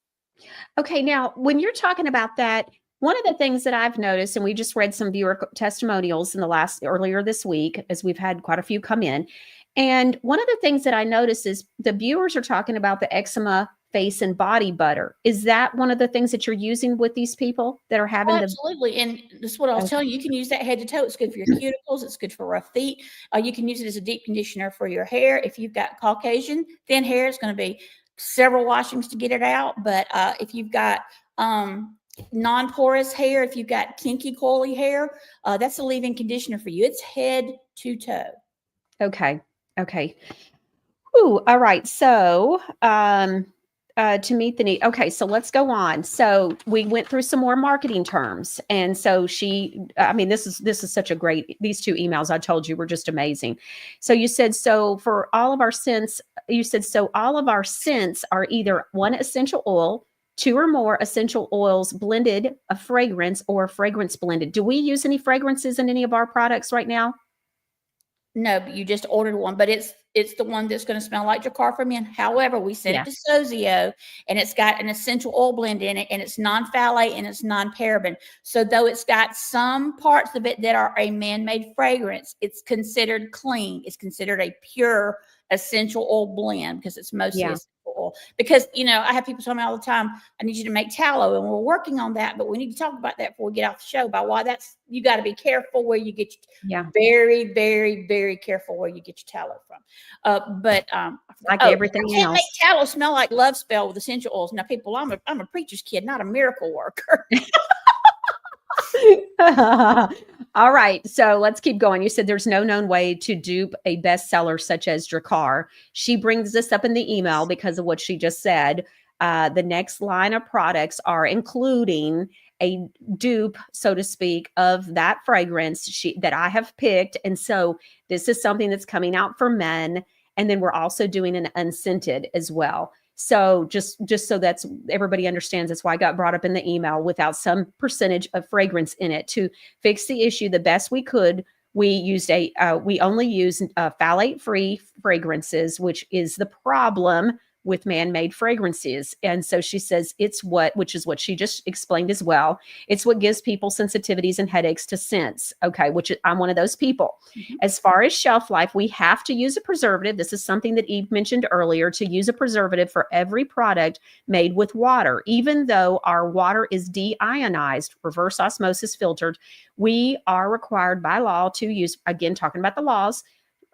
Okay. Now, when you're talking about that, one of the things that I've noticed, and we just read some viewer testimonials earlier this week, as we've had quite a few come in. And one of the things that I noticed is the viewers are talking about the eczema face and body butter. Is that one of the things that you're using with these people that are having absolutely. And this is what I was telling you. You can use that head to toe. It's good for your cuticles. It's good for rough feet. You can use it as a deep conditioner for your hair. If you've got Caucasian thin hair, it's going to be several washings to get it out. But if you've got non-porous hair, if you've got kinky, coily hair, that's a leave-in conditioner for you. It's head to toe. Okay. Ooh, all right. So, to meet the need. Okay, so let's go on. So we went through some more marketing terms. And so this is such a great, these 2 emails I told you were just amazing. So you said, so for all of our scents, all of our scents are either one essential oil, 2 or more essential oils blended, a fragrance, or fragrance blended. Do we use any fragrances in any of our products right now? No, but you just ordered one, but it's the one that's going to smell like Jacarfamine. However, we sent it to Sozio, and it's got an essential oil blend in it, and it's non-phthalate and it's non-paraben. So though it's got some parts of it that are a man-made fragrance, it's considered clean. It's considered a pure essential oil blend because it's mostly essential oil. Because, I have people tell me all the time, I need you to make tallow, and we're working on that, but we need to talk about that before we get off the show about why you got to be careful where you get very, very, very careful where you get your tallow from. Like everything I can't else. make tallow smell like Love Spell with essential oils. Now, people, I'm a preacher's kid, not a miracle worker. All right. So let's keep going. You said there's no known way to dupe a bestseller such as Drakkar. She brings this up in the email because of what she just said. The next line of products are including a dupe, so to speak, of that fragrance that I have picked. And so this is something that's coming out for men. And then we're also doing an unscented as well. So just so that's everybody understands, that's why I got brought up in the email without some percentage of fragrance in it. To fix the issue the best we could, we only use phthalate-free fragrances, which is the problem with man-made fragrances. And so she says which is what she just explained as well. It's what gives people sensitivities and headaches to scents. Okay, which I'm one of those people. Mm-hmm. As far as shelf life, we have to use a preservative. This is something that Eve mentioned earlier, to use a preservative for every product made with water. Even though our water is deionized, reverse osmosis filtered, we are required by law to use, again, talking about the laws,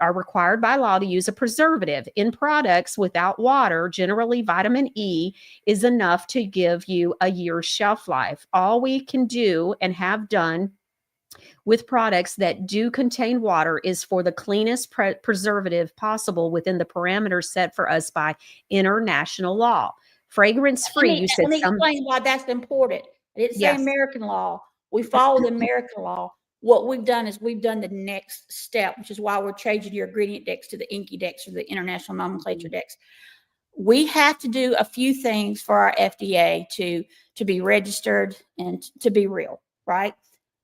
are required by law to use a preservative in products without water. Generally, vitamin E is enough to give you a year's shelf life. All we can do and have done with products that do contain water is for the cleanest preservative possible within the parameters set for us by international law. Fragrance-free, Let me explain why that's important. I didn't say American law. We follow the American law. What we've done is we've done the next step, which is why we're changing your ingredient decks to the INCI decks or the international nomenclature decks. We have to do a few things for our FDA to be registered and to be real, right?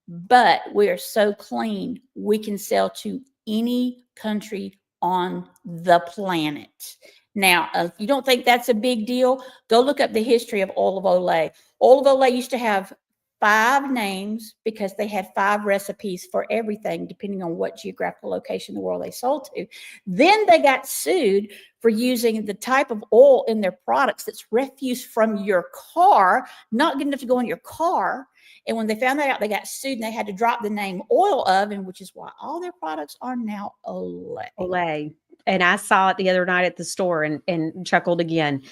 But we are so clean, we can sell to any country on the planet. Now, if you don't think that's a big deal, go look up the history of Oil of Olay. Oil of Olay used to have 5 names because they had 5 recipes for everything, depending on what geographical location in the world they sold to. Then they got sued for using the type of oil in their products that's refuse from your car, not good enough to go in your car. And when they found that out, they got sued and they had to drop the name Oil of, and which is why all their products are now Olay. Olay. And I saw it the other night at the store and chuckled again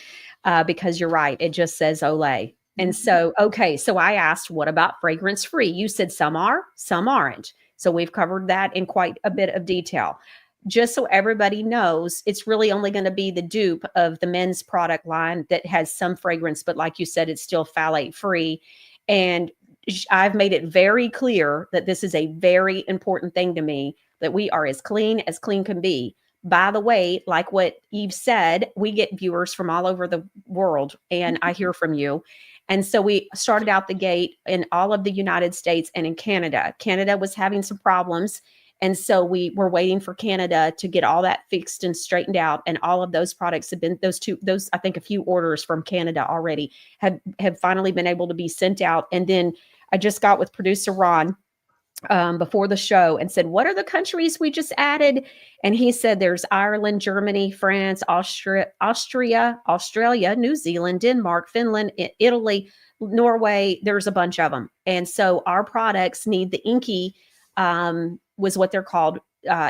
because you're right. It just says Olay. And so, okay, so I asked, what about fragrance free? You said some are, some aren't. So we've covered that in quite a bit of detail. Just so everybody knows, it's really only going to be the dupe of the men's product line that has some fragrance, but like you said, it's still phthalate free. And I've made it very clear that this is a very important thing to me, that we are as clean can be. By the way, like what Eve said, we get viewers from all over the world, and I hear from you. And so we started out the gate in all of the United States and in Canada. Canada was having some problems. And so we were waiting for Canada to get all that fixed and straightened out. And all of those products have been, I think a few orders from Canada already have finally been able to be sent out. And then I just got with producer Ron before the show and said, what are the countries we just added? And he said there's Ireland, Germany, France, Austria, Australia, New Zealand, Denmark, Finland, Italy, Norway. There's a bunch of them. And so our products need the INCI, was what they're called,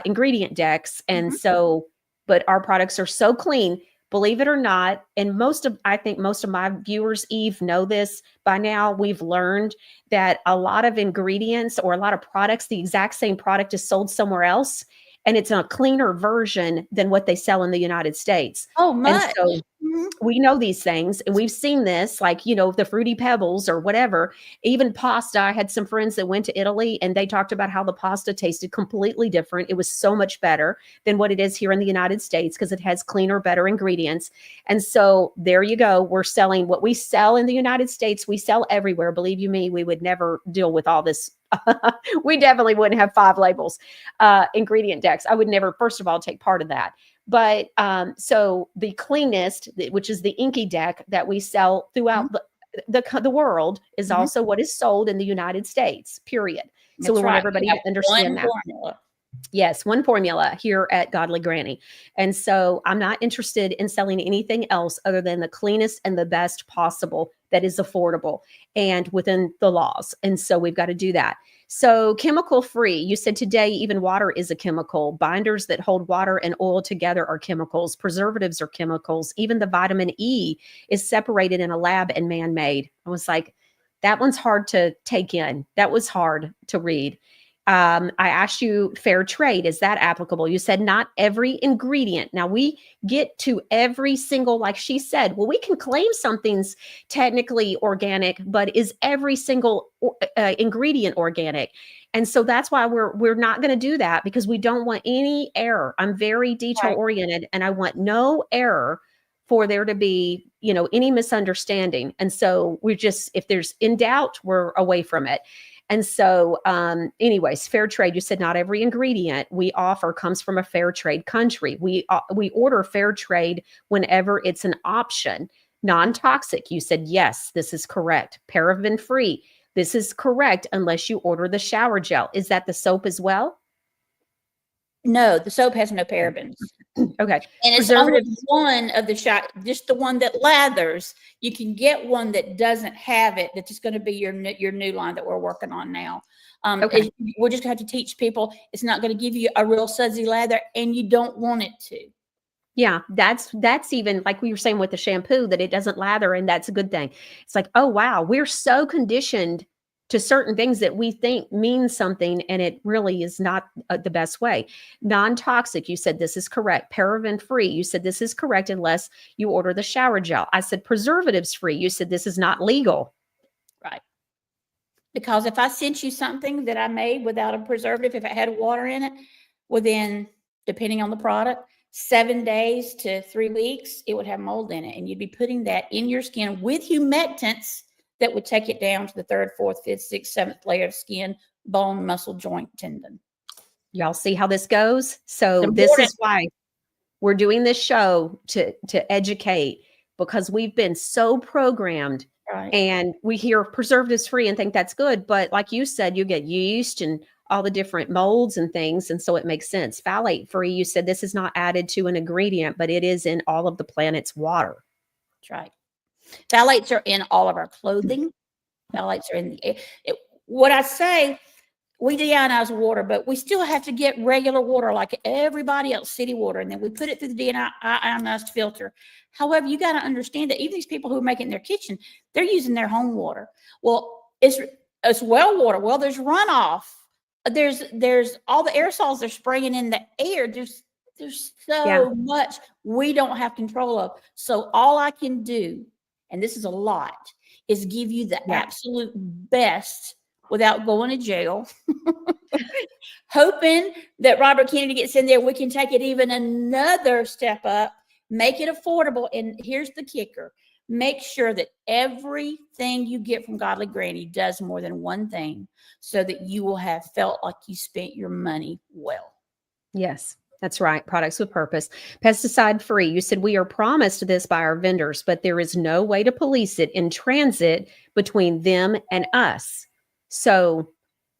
ingredient decks. And so, but our products are so clean, believe it or not. And I think most of my viewers, Eve, know this by now. We've learned that a lot of ingredients or a lot of products, the exact same product is sold somewhere else, and it's a cleaner version than what they sell in the United States. Oh, much. And so we know these things, and we've seen this, like, the Fruity Pebbles or whatever, even pasta. I had some friends that went to Italy and they talked about how the pasta tasted completely different. It was so much better than what it is here in the United States because it has cleaner, better ingredients. And so there you go. We're selling what we sell in the United States. We sell everywhere. Believe you me, we would never deal with all this. We definitely wouldn't have 5 labels, ingredient decks. I would never, first of all, take part of that. But so the cleanest, which is the INCI deck that we sell throughout the world, is also what is sold in the United States, period. So we want everybody to understand that. Formula. Yes, one formula here at Godly Granny. And so I'm not interested in selling anything else other than the cleanest and the best possible that is affordable and within the laws. And so we've got to do that. So chemical free, you said today even water is a chemical. Binders that hold water and oil together are chemicals. Preservatives are chemicals. Even the vitamin E is separated in a lab and man-made. I was like, that one's hard to take in. That was hard to read. I asked you fair trade. Is that applicable? You said not every ingredient. Now we get to every single, like she said, well, we can claim something's technically organic, but is every single ingredient organic? And so that's why we're not going to do that, because we don't want any error. I'm very detail oriented and I want no error for there to be, any misunderstanding. And so we're just, if there's in doubt, we're away from it. And so, anyways, fair trade, you said not every ingredient we offer comes from a fair trade country. We order fair trade whenever it's an option. Non-toxic, you said, yes, this is correct. Paraben free, this is correct, unless you order the shower gel. Is that the soap as well? No, the soap has no parabens. Okay. And it's only one of the just the one that lathers. You can get one that doesn't have it. That's just going to be your new line that we're working on now. Okay. We're just going to have to teach people. It's not going to give you a real sudsy lather, and you don't want it to. Yeah, that's even like we were saying with the shampoo, that it doesn't lather, and that's a good thing. It's like, oh wow, we're so conditioned to certain things that we think mean something, and it really is not the best way. Non-toxic, you said this is correct. Paraben free, you said this is correct unless you order the shower gel. I said preservatives free, you said this is not legal. Right. Because if I sent you something that I made without a preservative, if it had water in it, within, depending on the product, 7 days to 3 weeks, it would have mold in it. And you'd be putting that in your skin with humectants that would take it down to the 3rd, 4th, 5th, 6th, 7th layer of skin, bone, muscle, joint, tendon. Y'all see how this goes? So this is why we're doing this show, to educate, because we've been so programmed. Right. And we hear preservatives free and think that's good. But like you said, you get yeast and all the different molds and things. And so it makes sense. Phthalate free, you said this is not added to an ingredient, but it is in all of the planet's water. That's right. Phthalates are in all of our clothing. Phthalates are in the air. What I say, we deionize water, but we still have to get regular water like everybody else, city water, and then we put it through the deionized filter. However, you got to understand that even these people who are making their kitchen, they're using their home water. Well, it's well water. Well, there's runoff. There's all the aerosols they're spraying in the air. There's so much we don't have control of. So all I can do, and this is a lot, is give you the absolute best without going to jail, hoping that Robert Kennedy gets in there. We can take it even another step up, make it affordable. And here's the kicker. Make sure that everything you get from Godly Granny does more than one thing, so that you will have felt like you spent your money well. Yes. That's right. Products with purpose. Pesticide free. You said we are promised this by our vendors, but there is no way to police it in transit between them and us. So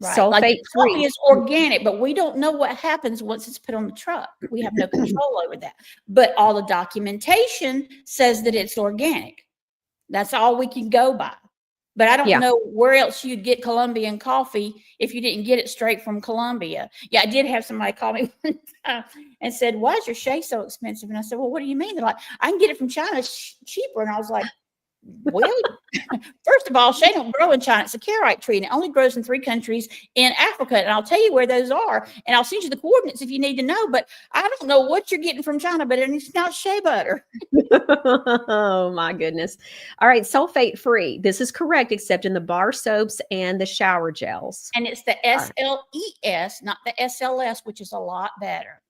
sulfate free is organic, but we don't know what happens once it's put on the truck. We have no control over that. But all the documentation says that it's organic. That's all we can go by. But I don't know where else you'd get Colombian coffee if you didn't get it straight from Colombia. Yeah, I did have somebody call me one time and said, why is your shea so expensive? And I said, well, what do you mean? They're like, I can get it from China cheaper. And I was like, well, first of all, shea don't grow in China. It's a carite tree, and it only grows in 3 countries in Africa. And I'll tell you where those are, and I'll send you the coordinates if you need to know. But I don't know what you're getting from China, but it's not shea butter. Oh my goodness. All right. Sulfate free. This is correct, except in the bar soaps and the shower gels. And it's the SLES, not the SLS, which is a lot better.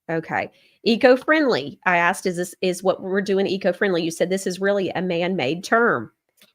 Okay. Eco-friendly. I asked, is what we're doing eco-friendly? You said this is really a man-made term.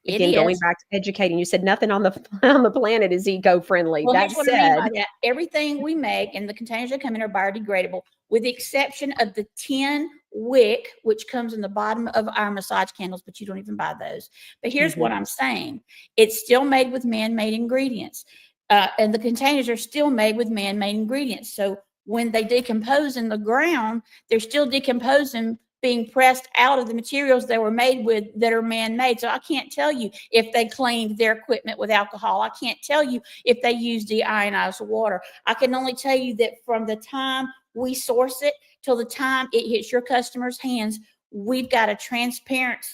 Again, going back to educating, you said nothing on the planet is eco-friendly. Well, that here's what said, I mean by that. Everything we make and the containers that come in are biodegradable, with the exception of the tin wick, which comes in the bottom of our massage candles, but you don't even buy those. But here's what I'm saying. It's still made with man-made ingredients. And the containers are still made with man-made ingredients. So when they decompose in the ground, they're still decomposing, being pressed out of the materials they were made with that are man-made. So I can't tell you if they cleaned their equipment with alcohol. I can't tell you if they used deionized water. I can only tell you that from the time we source it till the time it hits your customer's hands, we've got a transparent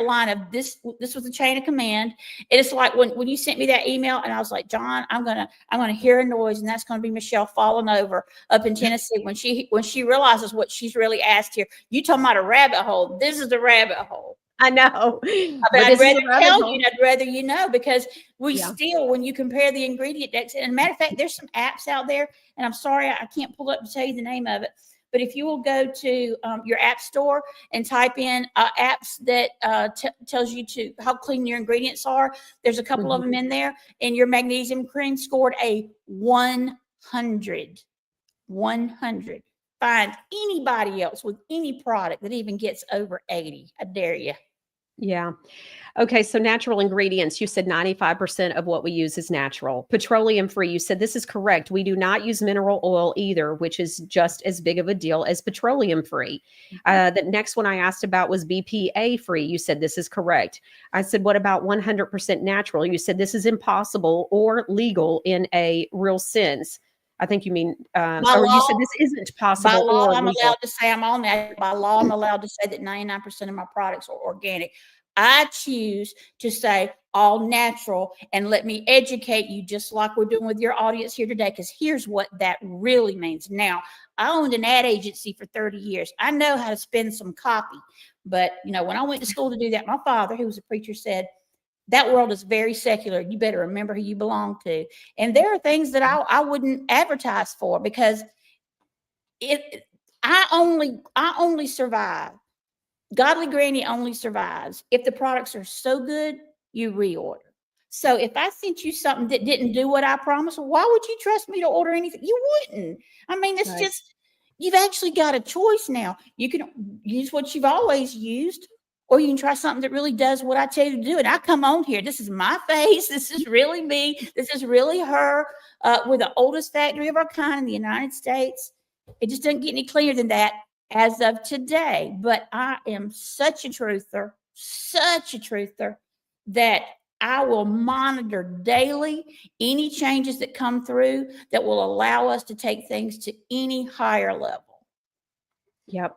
line of this was the chain of command. And it's like when you sent me that email and I was like, John, I'm gonna hear a noise, and that's gonna be Michelle falling over up in Tennessee when she realizes what she's really asked here. You talking about a rabbit hole. This is the rabbit hole. I know. But I'd rather tell you, and I'd rather you know, because we still, when you compare the ingredient decks, and matter of fact, there's some apps out there, and I'm sorry I can't pull up to tell you the name of it. But if you will go to your app store and type in apps that tells you how clean your ingredients are, there's a couple of them in there, and your magnesium cream scored a 100. 100. Find anybody else with any product that even gets over 80. I dare you. Yeah. Okay. So natural ingredients, you said 95% of what we use is natural. Petroleum free, you said this is correct. We do not use mineral oil either, which is just as big of a deal as petroleum free. The next one I asked about was BPA free. You said this is correct. I said, what about 100% natural? You said this is impossible or legal in a real sense. I think you mean, or you said this isn't possible. By law, or I'm legal. allowed to say I'm on that. By law, I'm allowed to say that 99% of my products are organic. I choose to say all natural, and let me educate you just like we're doing with your audience here today, because here's what that really means. Now, I owned an ad agency for 30 years. I know how to spin some copy, but when I went to school to do that, my father, who was a preacher, said, that world is very secular. You better remember who you belong to. And there are things that I wouldn't advertise for, because I only survive. Godly Granny only survives if the products are so good you reorder. So if I sent you something that didn't do what I promised, why would you trust me to order anything? You wouldn't. I mean, it's just, you've actually got a choice now. You can use what you've always used, or you can try something that really does what I tell you to do. And I come on here. This is my face. This is really me. This is really her. We're the oldest factory of our kind in the United States. It just doesn't get any cleaner than that as of today. But I am such a truther that I will monitor daily any changes that come through that will allow us to take things to any higher level. Yep.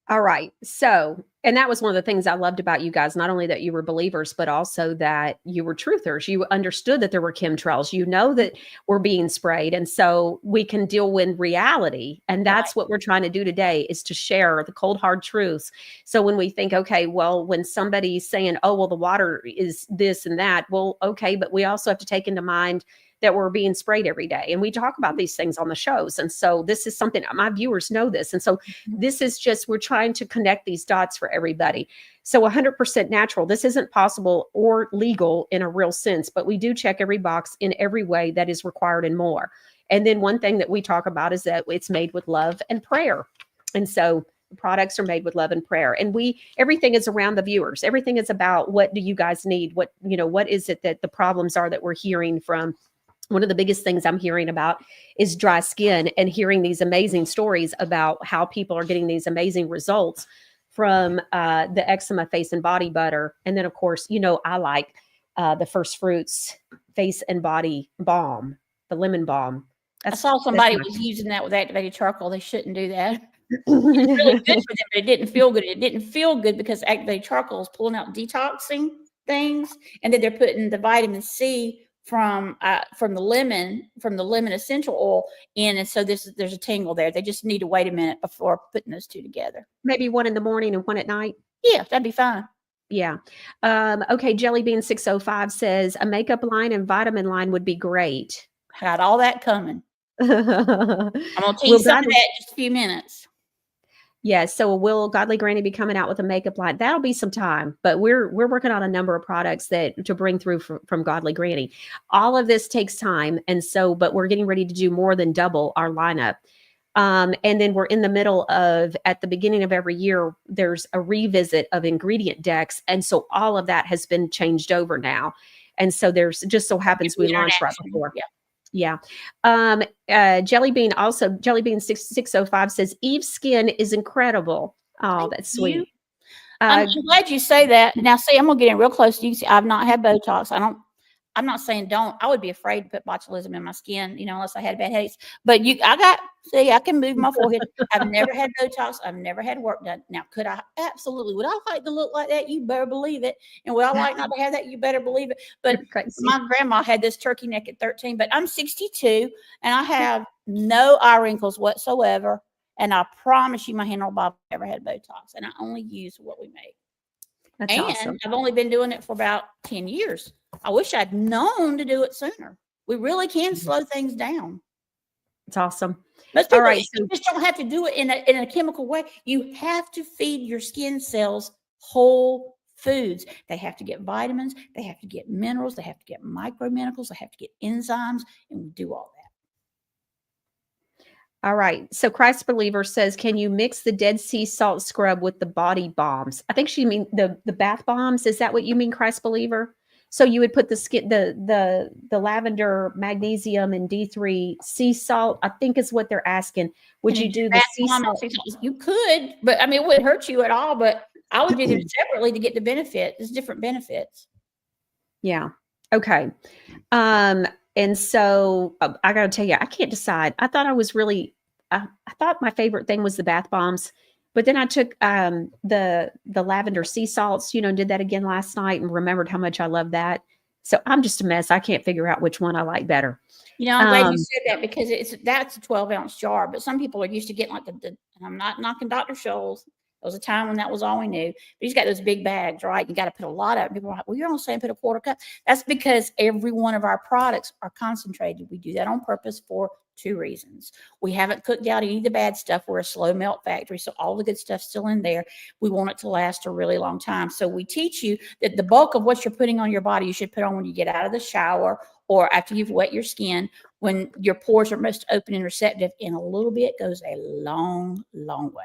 All right. So, and that was one of the things I loved about you guys, not only that you were believers, but also that you were truthers. You understood that there were chemtrails, that we're being sprayed. And so we can deal with reality. And that's what we're trying to do today, is to share the cold, hard truths. So when we think, okay, well, when somebody's saying, oh, well, the water is this and that, well, okay, but we also have to take into mind that we're being sprayed every day. And we talk about these things on the shows. And so this is something my viewers know this. And so this is just, we're trying to connect these dots for everybody. So 100% natural, this isn't possible or legal in a real sense, but we do check every box in every way that is required and more. And then one thing that we talk about is that it's made with love and prayer. And so products are made with love and prayer. And everything is around the viewers. Everything is about, what do you guys need? What is it that the problems are that we're hearing from? One of the biggest things I'm hearing about is dry skin, and hearing these amazing stories about how people are getting these amazing results from the eczema face and body butter. And then, of course, I like the First Fruits face and body balm, the lemon balm. I saw somebody was using that with activated charcoal. They shouldn't do that. It's really good for them, but it didn't feel good. It didn't feel good because activated charcoal is pulling out detoxing things, and then they're putting the vitamin C from the lemon essential oil in, and so there's a tingle there. They just need to wait a minute before putting those two together. Maybe one in the morning and one at night. Yeah, that'd be fine. Yeah. Okay. Jellybean 605 says a makeup line and vitamin line would be great. Had all that coming. I'm gonna tell you some of that in just a few minutes. Yeah. So will Godly Granny be coming out with a makeup line? That'll be some time, but we're working on a number of products to bring through from Godly Granny. All of this takes time. And so, but we're getting ready to do more than double our lineup. And then we're in the middle of, at the beginning of every year, there's a revisit of ingredient decks. And so all of that has been changed over now. And so there's just so happens we launched right before. Yeah. Yeah. Jelly Bean 605 says Eve's skin is incredible. Oh, Thank that's you. sweet. I'm glad you say that. Now, see, I'm gonna get in real close to you. See, I've not had Botox. I'm not saying don't. I would be afraid to put botulism in my skin, unless I had bad headaches. But I can move my forehead. I've never had Botox. I've never had work done. Now, could I? Absolutely. Would I like to look like that? You better believe it. And would I like not to have that? You better believe it. But You're crazy. my grandma had this turkey neck at 13, but I'm 62 and I have no eye wrinkles whatsoever. And I promise you, my handlebar never had Botox, and I only use what we make. That's And awesome. I've only been doing it for about 10 years. I wish I'd known to do it sooner. We really can slow things down. It's awesome. Most people All right. you just don't have to do it in a chemical way. You have to feed your skin cells whole foods. They have to get vitamins. They have to get minerals. They have to get microminerals. They have to get enzymes, and we do all that. All right. So Christ Believer says, can you mix the Dead Sea salt scrub with the body bombs? I think she mean the bath bombs. Is that what you mean, Christ Believer? So you would put the lavender, magnesium, and D3 sea salt, I think is what they're asking. Would you do the sea salt? You could, but I mean, it wouldn't hurt you at all. But I would do them separately to get the benefit. There's different benefits. Yeah. Okay. And so I got to tell you, I can't decide. I thought I thought my favorite thing was the bath bombs, but then I took the lavender sea salts, did that again last night and remembered how much I love that. So I'm just a mess. I can't figure out which one I like better. I'm glad you said that because that's a 12-ounce jar, but some people are used to getting like and I'm not knocking Dr. Scholl's. There was a time when that was all we knew. But he's got those big bags, right? You got to put a lot of it. People are like, well, you're only saying put a quarter cup. That's because every one of our products are concentrated. We do that on purpose for two reasons. We haven't cooked out any of the bad stuff. We're a slow melt factory, so all the good stuff's still in there. We want it to last a really long time. So we teach you that the bulk of what you're putting on your body, you should put on when you get out of the shower or after you've wet your skin, when your pores are most open and receptive, and a little bit goes a long, long way.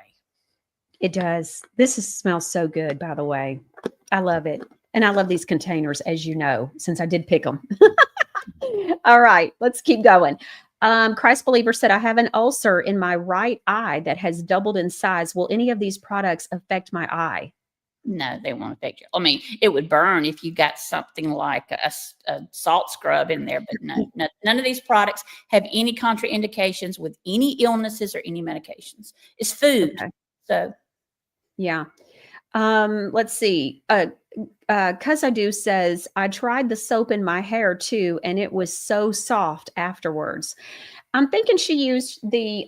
It does. Smells so good, by the way. I love it. And I love these containers, as you know, since I did pick them. All right, let's keep going. Christ Believer said, I have an ulcer in my right eye that has doubled in size. Will any of these products affect my eye? No, they won't affect you. I mean, it would burn if you got something like a salt scrub in there, but no, none of these products have any contraindications with any illnesses or any medications. It's food. Okay. So, yeah. Let's see. Cuz I do says, I tried the soap in my hair too, and it was so soft afterwards. I'm thinking she used the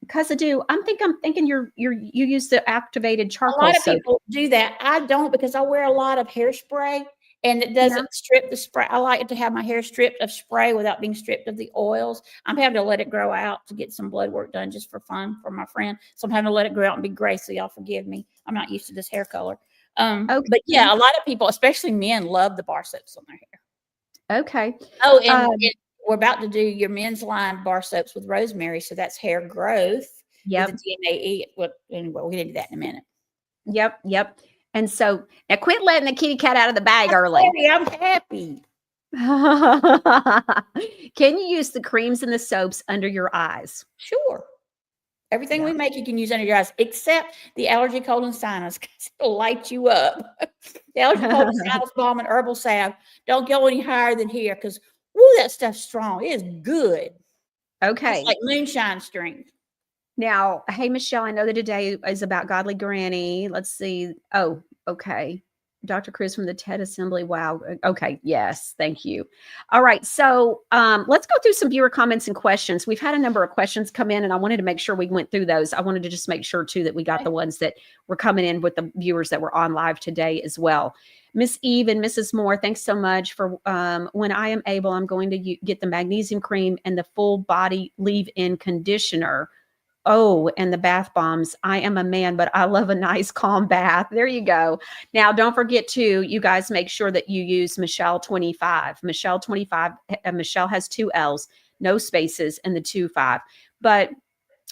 Cuz I do. I'm thinking you use the activated charcoal. A lot of soap. people do that. I don't, because I wear a lot of hairspray and it doesn't strip the spray. I like it to have my hair stripped of spray without being stripped of the oils. I'm having to let it grow out to get some blood work done just for fun for my friend. So I'm having to let it grow out and be gray. So y'all forgive me. I'm not used to this hair color. Okay. But yeah, a lot of people, especially men, love the bar soaps on their hair. Okay. Oh, and we're about to do your men's line bar soaps with rosemary. So that's hair growth. Yep. With the DNA. Well, anyway, we'll get into that in a minute. Yep. And so now quit letting the kitty cat out of the bag early. I'm happy. Can you use the creams and the soaps under your eyes? Sure. Everything we make, you can use under your eyes, except the allergy, cold, and sinus, because it'll light you up. The allergy, cold, and sinus balm and herbal salve don't go any higher than here, because that stuff's strong. It is good. Okay. It's like moonshine strength. Now, hey, Michelle, I know that today is about Godly Granny. Let's see. Oh, okay. Dr. Cruz from the TED Assembly. Wow. Okay. Yes. Thank you. All right. So let's go through some viewer comments and questions. We've had a number of questions come in, and I wanted to make sure we went through those. I wanted to just make sure, too, that we got the ones that were coming in with the viewers that were on live today as well. Miss Eve and Mrs. Moore, thanks so much for when I am able, I'm going to get the magnesium cream and the full body leave-in conditioner. Oh, and the bath bombs. I am a man, but I love a nice calm bath. There you go. Now, don't forget to, you guys make sure that you use Michelle 25. Michelle 25. Michelle has 2 L's, no spaces, and the 25. But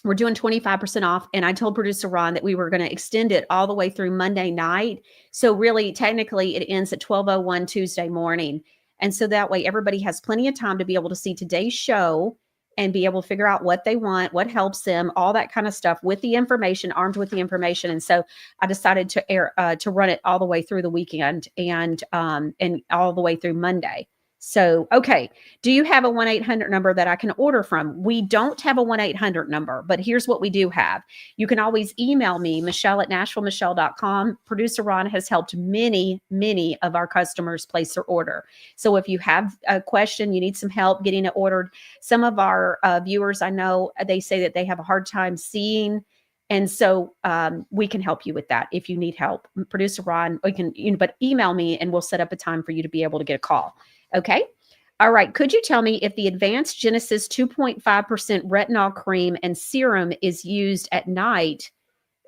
we're doing 25% off. And I told producer Ron that we were going to extend it all the way through Monday night. So really, technically, it ends at 12:01 Tuesday morning. And so that way everybody has plenty of time to be able to see today's show and be able to figure out what they want, what helps them, all that kind of stuff with the information, armed with the information. And so I decided to run it all the way through the weekend and all the way through Monday. So, okay. Do you have a 1-800 number that I can order from? We don't have a 1-800 number, but here's what we do have. You can always email me, Michelle@NashvilleMichelle.com. Producer Ron has helped many, many of our customers place their order. So if you have a question, you need some help getting it ordered. Some of our viewers, I know they say that they have a hard time seeing. And so we can help you with that if you need help. Producer Ron, but email me and we'll set up a time for you to be able to get a call. Okay. All right. Could you tell me if the Advanced Genesis 2.5% retinol cream and serum is used at night,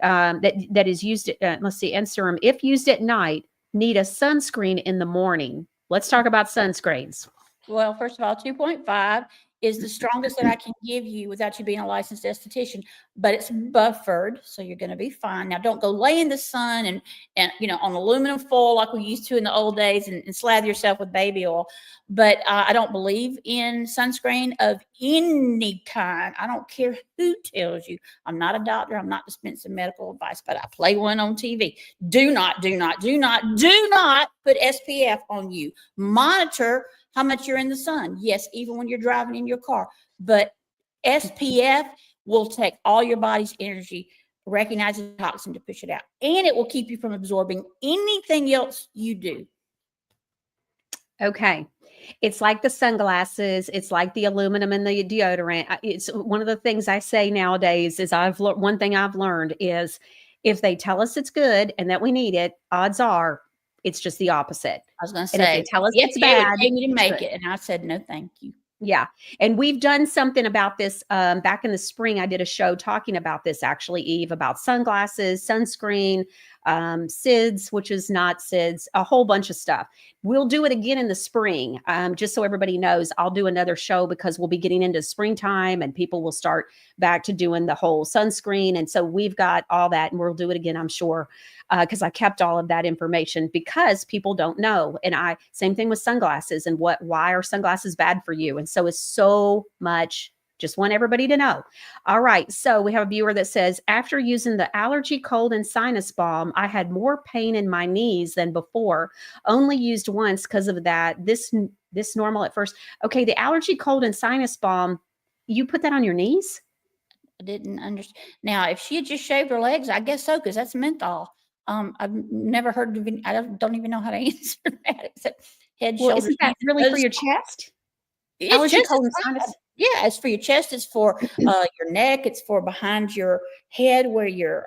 that is used, and serum, if used at night, need a sunscreen in the morning? Let's talk about sunscreens. Well, first of all, 2.5 is the strongest that I can give you without you being a licensed esthetician, but it's buffered, so you're going to be fine. Now, don't go lay in the sun and on aluminum foil like we used to in the old days and slather yourself with baby oil. But I don't believe in sunscreen of any kind. I don't care who tells you. I'm not a doctor. I'm not dispensing medical advice, but I play one on TV. Do not put SPF on you. Monitor how much you're in the sun. Yes, even when you're driving in your car. But SPF will take all your body's energy, recognize the toxin to push it out. And it will keep you from absorbing anything else you do. Okay. It's like the sunglasses. It's like the aluminum and the deodorant. It's one of the things I say nowadays is one thing I've learned is if they tell us it's good and that we need it, odds are it's just the opposite. I was going to And if say, they tell us yes, it's bad, they need to make it. And I said, no, thank you. yeah. And we've done something about this back in the spring. I did a show talking about this actually, Eve, about sunglasses, sunscreen, SIDS, which is not SIDS, a whole bunch of stuff. We'll do it again in the spring. Just so everybody knows, I'll do another show because we'll be getting into springtime and people will start back to doing the whole sunscreen. And so we've got all that and we'll do it again, I'm sure, because I kept all of that information because people don't know. And same thing with sunglasses and why are sunglasses bad for you? And so it's so much. Just want everybody to know. All right. So we have a viewer that says, after using the allergy, cold, and sinus balm, I had more pain in my knees than before. Only used once because of that. This normal at first. Okay. The allergy, cold, and sinus balm, you put that on your knees? I didn't understand. Now, if she had just shaved her legs, I guess so, because that's menthol. I've never heard of it. I don't even know how to answer that except head, shoulders. Isn't that really for your chest? It's just cold and sinus. Yeah, it's for your chest. It's for your neck. It's for behind your head where your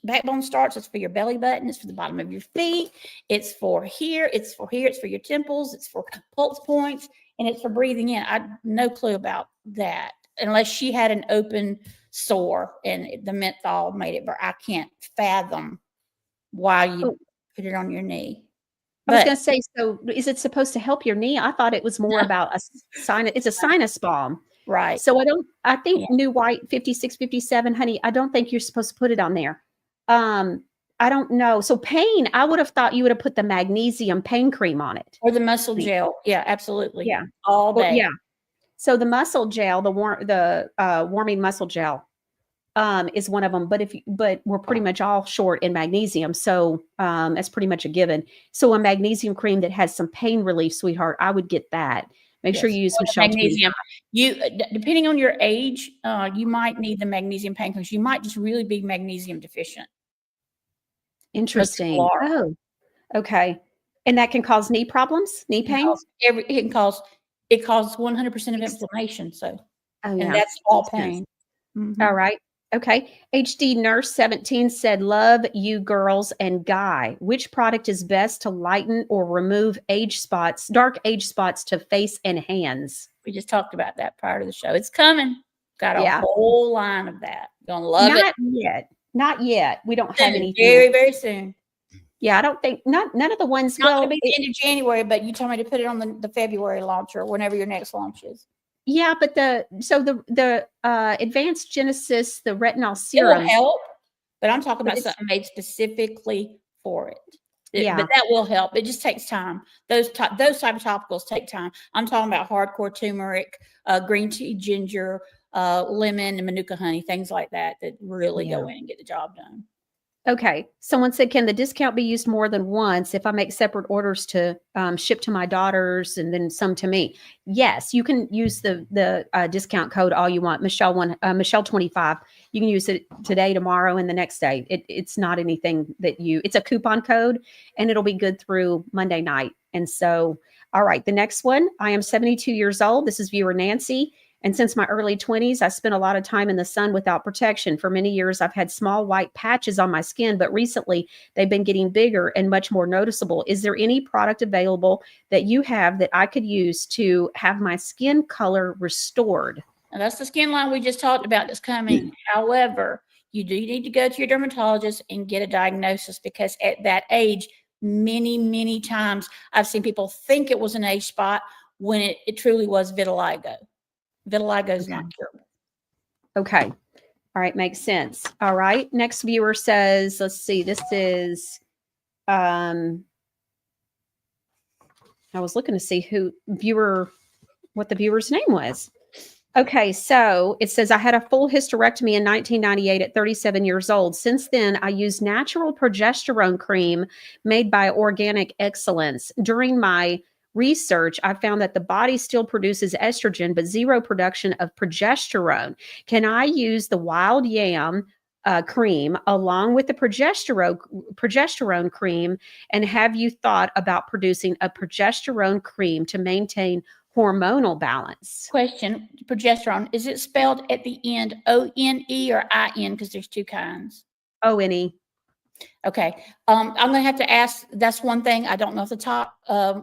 backbone starts. It's for your belly button. It's for the bottom of your feet. It's for here. It's for here. It's for your temples. It's for pulse points. And it's for breathing in. I had no clue about that unless she had an open sore and the menthol made it. But I can't fathom why you put it on your knee. I was going to say, so is it supposed to help your knee? I thought it was more about a sinus. It's a sinus balm. Right. So I think New White 56, 57, honey, I don't think you're supposed to put it on there. I don't know. So pain, I would have thought you would have put the magnesium pain cream on it. Or the muscle gel. Yeah, absolutely. Yeah. All day. Yeah. So the muscle gel, the warming muscle gel, is one of them, but we're pretty much all short in magnesium. So, that's pretty much a given. So a magnesium cream that has some pain relief, sweetheart, I would get that. Make sure you use Michelle magnesium. Depending on your age, you might need the magnesium pain cream. You might just really be magnesium deficient. Interesting. Oh, okay. And that can cause knee problems, knee pain? It causes 100% of inflammation. So, and that's all pain. Mm-hmm. All right. Okay. HD Nurse 17 said, love you girls and Guy. Which product is best to lighten or remove dark age spots to face and hands? We just talked about that prior to the show. It's coming. Got a whole line of that. Gonna love it. Not yet. We don't have anything. Very, very soon. Yeah, I don't think none of the ones. Not gonna be the end of January, but you told me to put it on the February launch or whenever your next launch is. Yeah, but the Advanced Genesis, the retinol serum will help, but I'm talking about something made specifically for it. Yeah. But that will help. It just takes time. Those type of topicals take time. I'm talking about hardcore turmeric, green tea, ginger, lemon, and manuka honey, things like that really go in and get the job done. Okay. Someone said, can the discount be used more than once if I make separate orders to ship to my daughters and then some to me? Yes, you can use the discount code all you want. Michelle 25. You can use it today, tomorrow, and the next day. It's not anything it's a coupon code, and it'll be good through Monday night. And so, all right, the next one. I am 72 years old. This is viewer Nancy. And since my early 20s, I spent a lot of time in the sun without protection. For many years, I've had small white patches on my skin, but recently they've been getting bigger and much more noticeable. Is there any product available that you have that I could use to have my skin color restored? Now, that's the skin line we just talked about that's coming. However, you do need to go to your dermatologist and get a diagnosis, because at that age, many, many times I've seen people think it was an age spot when it truly was vitiligo. Vitiligo is not curable. Okay. All right. Makes sense. All right. Next viewer says, let's see, this is, I was looking to see what the viewer's name was. Okay. So it says, I had a full hysterectomy in 1998 at 37 years old. Since then, I use natural progesterone cream made by Organic Excellence. During my research, I found that the body still produces estrogen, but zero production of progesterone. Can I use the wild yam cream along with the progesterone cream? And have you thought about producing a progesterone cream to maintain hormonal balance? Question, progesterone, is it spelled at the end O-N-E or I-N? Because there's two kinds. O-N-E. Okay. I'm going to have to ask. That's one thing. I don't know if the top,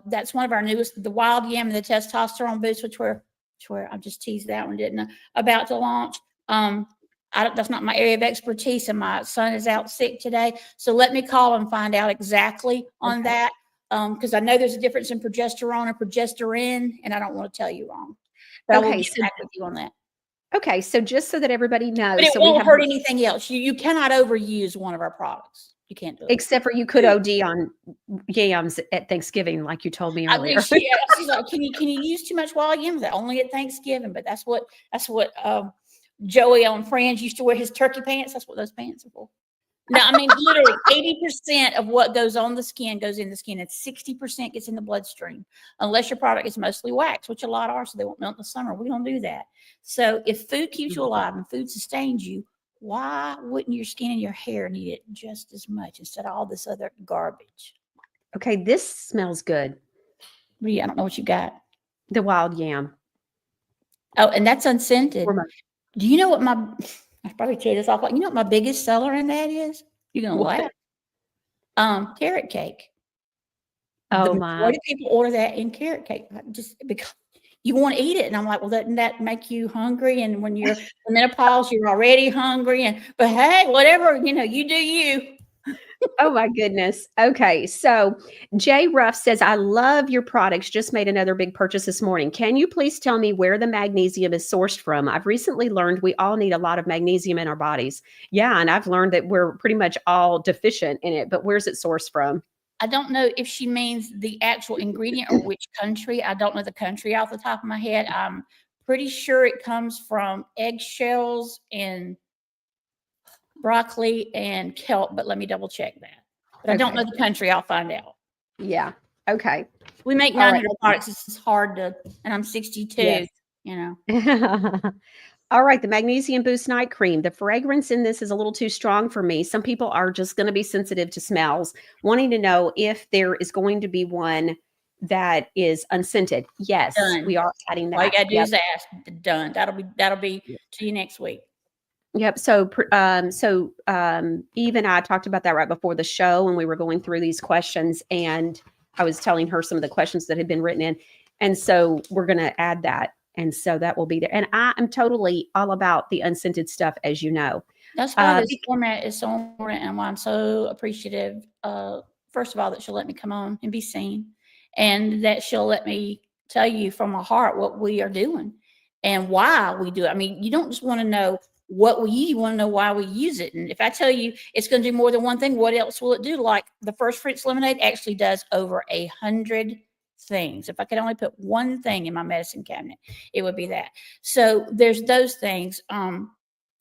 that's one of our newest, the wild yam and the testosterone boost, which I just teased that one, didn't I? About to launch. That's not my area of expertise, and my son is out sick today. So let me call and find out exactly on that. Because I know there's a difference in progesterone and progesterone, and I don't want to tell you wrong. But I will get back with you on that. Okay, so just so that everybody knows, but it won't hurt anything else. You cannot overuse one of our products. You can't do it. Except for you could OD on yams at Thanksgiving, like you told me earlier. She's like, can you use too much wild yams? Only at Thanksgiving. But that's what Joey on Friends used to wear his turkey pants. That's what those pants are for. No, I mean, literally 80% of what goes on the skin goes in the skin, and 60% gets in the bloodstream, unless your product is mostly wax, which a lot are, so they won't melt in the summer. We don't do that. So if food keeps you alive and food sustains you, why wouldn't your skin and your hair need it just as much instead of all this other garbage? Okay, this smells good. Yeah, I don't know what you got. The wild yam. Oh, and that's unscented. Do you know what I should probably tear this off. You know what my biggest seller in that is? You're gonna laugh. Carrot cake. Oh the my! majority of people order that in carrot cake just because you want to eat it, and I'm like, well, doesn't that make you hungry? And when you're in menopause, you're already hungry. But hey, whatever, you do you. Oh my goodness. Okay. So Jay Ruff says, I love your products. Just made another big purchase this morning. Can you please tell me where the magnesium is sourced from? I've recently learned we all need a lot of magnesium in our bodies. Yeah. And I've learned that we're pretty much all deficient in it, but where's it sourced from? I don't know if she means the actual ingredient or which country. I don't know the country off the top of my head. I'm pretty sure it comes from eggshells and broccoli and kelp, but let me double check that. But I don't know the country. I'll find out. Yeah. Okay. We make 900 products. This is hard to, and I'm 62, All right. The Magnesium Boost Night Cream. The fragrance in this is a little too strong for me. Some people are just going to be sensitive to smells, wanting to know if there is going to be one that is unscented. Yes, we are adding that. All you got to do is ask. Done. That'll be to you next week. Yep. So Eve and I talked about that right before the show when we were going through these questions, and I was telling her some of the questions that had been written in. And so we're going to add that. And so that will be there. And I am totally all about the unscented stuff, as you know. That's why this format is so important, and why I'm so appreciative. First of all, that she'll let me come on and be seen, and that she'll let me tell you from my heart what we are doing and why we do it. I mean, you don't just want to know what will you want to know why we use it? And if I tell you it's going to do more than one thing, what else will it do? Like the First Fruits lemonade actually does over 100 things. If I could only put one thing in my medicine cabinet, it would be that. So there's those things. And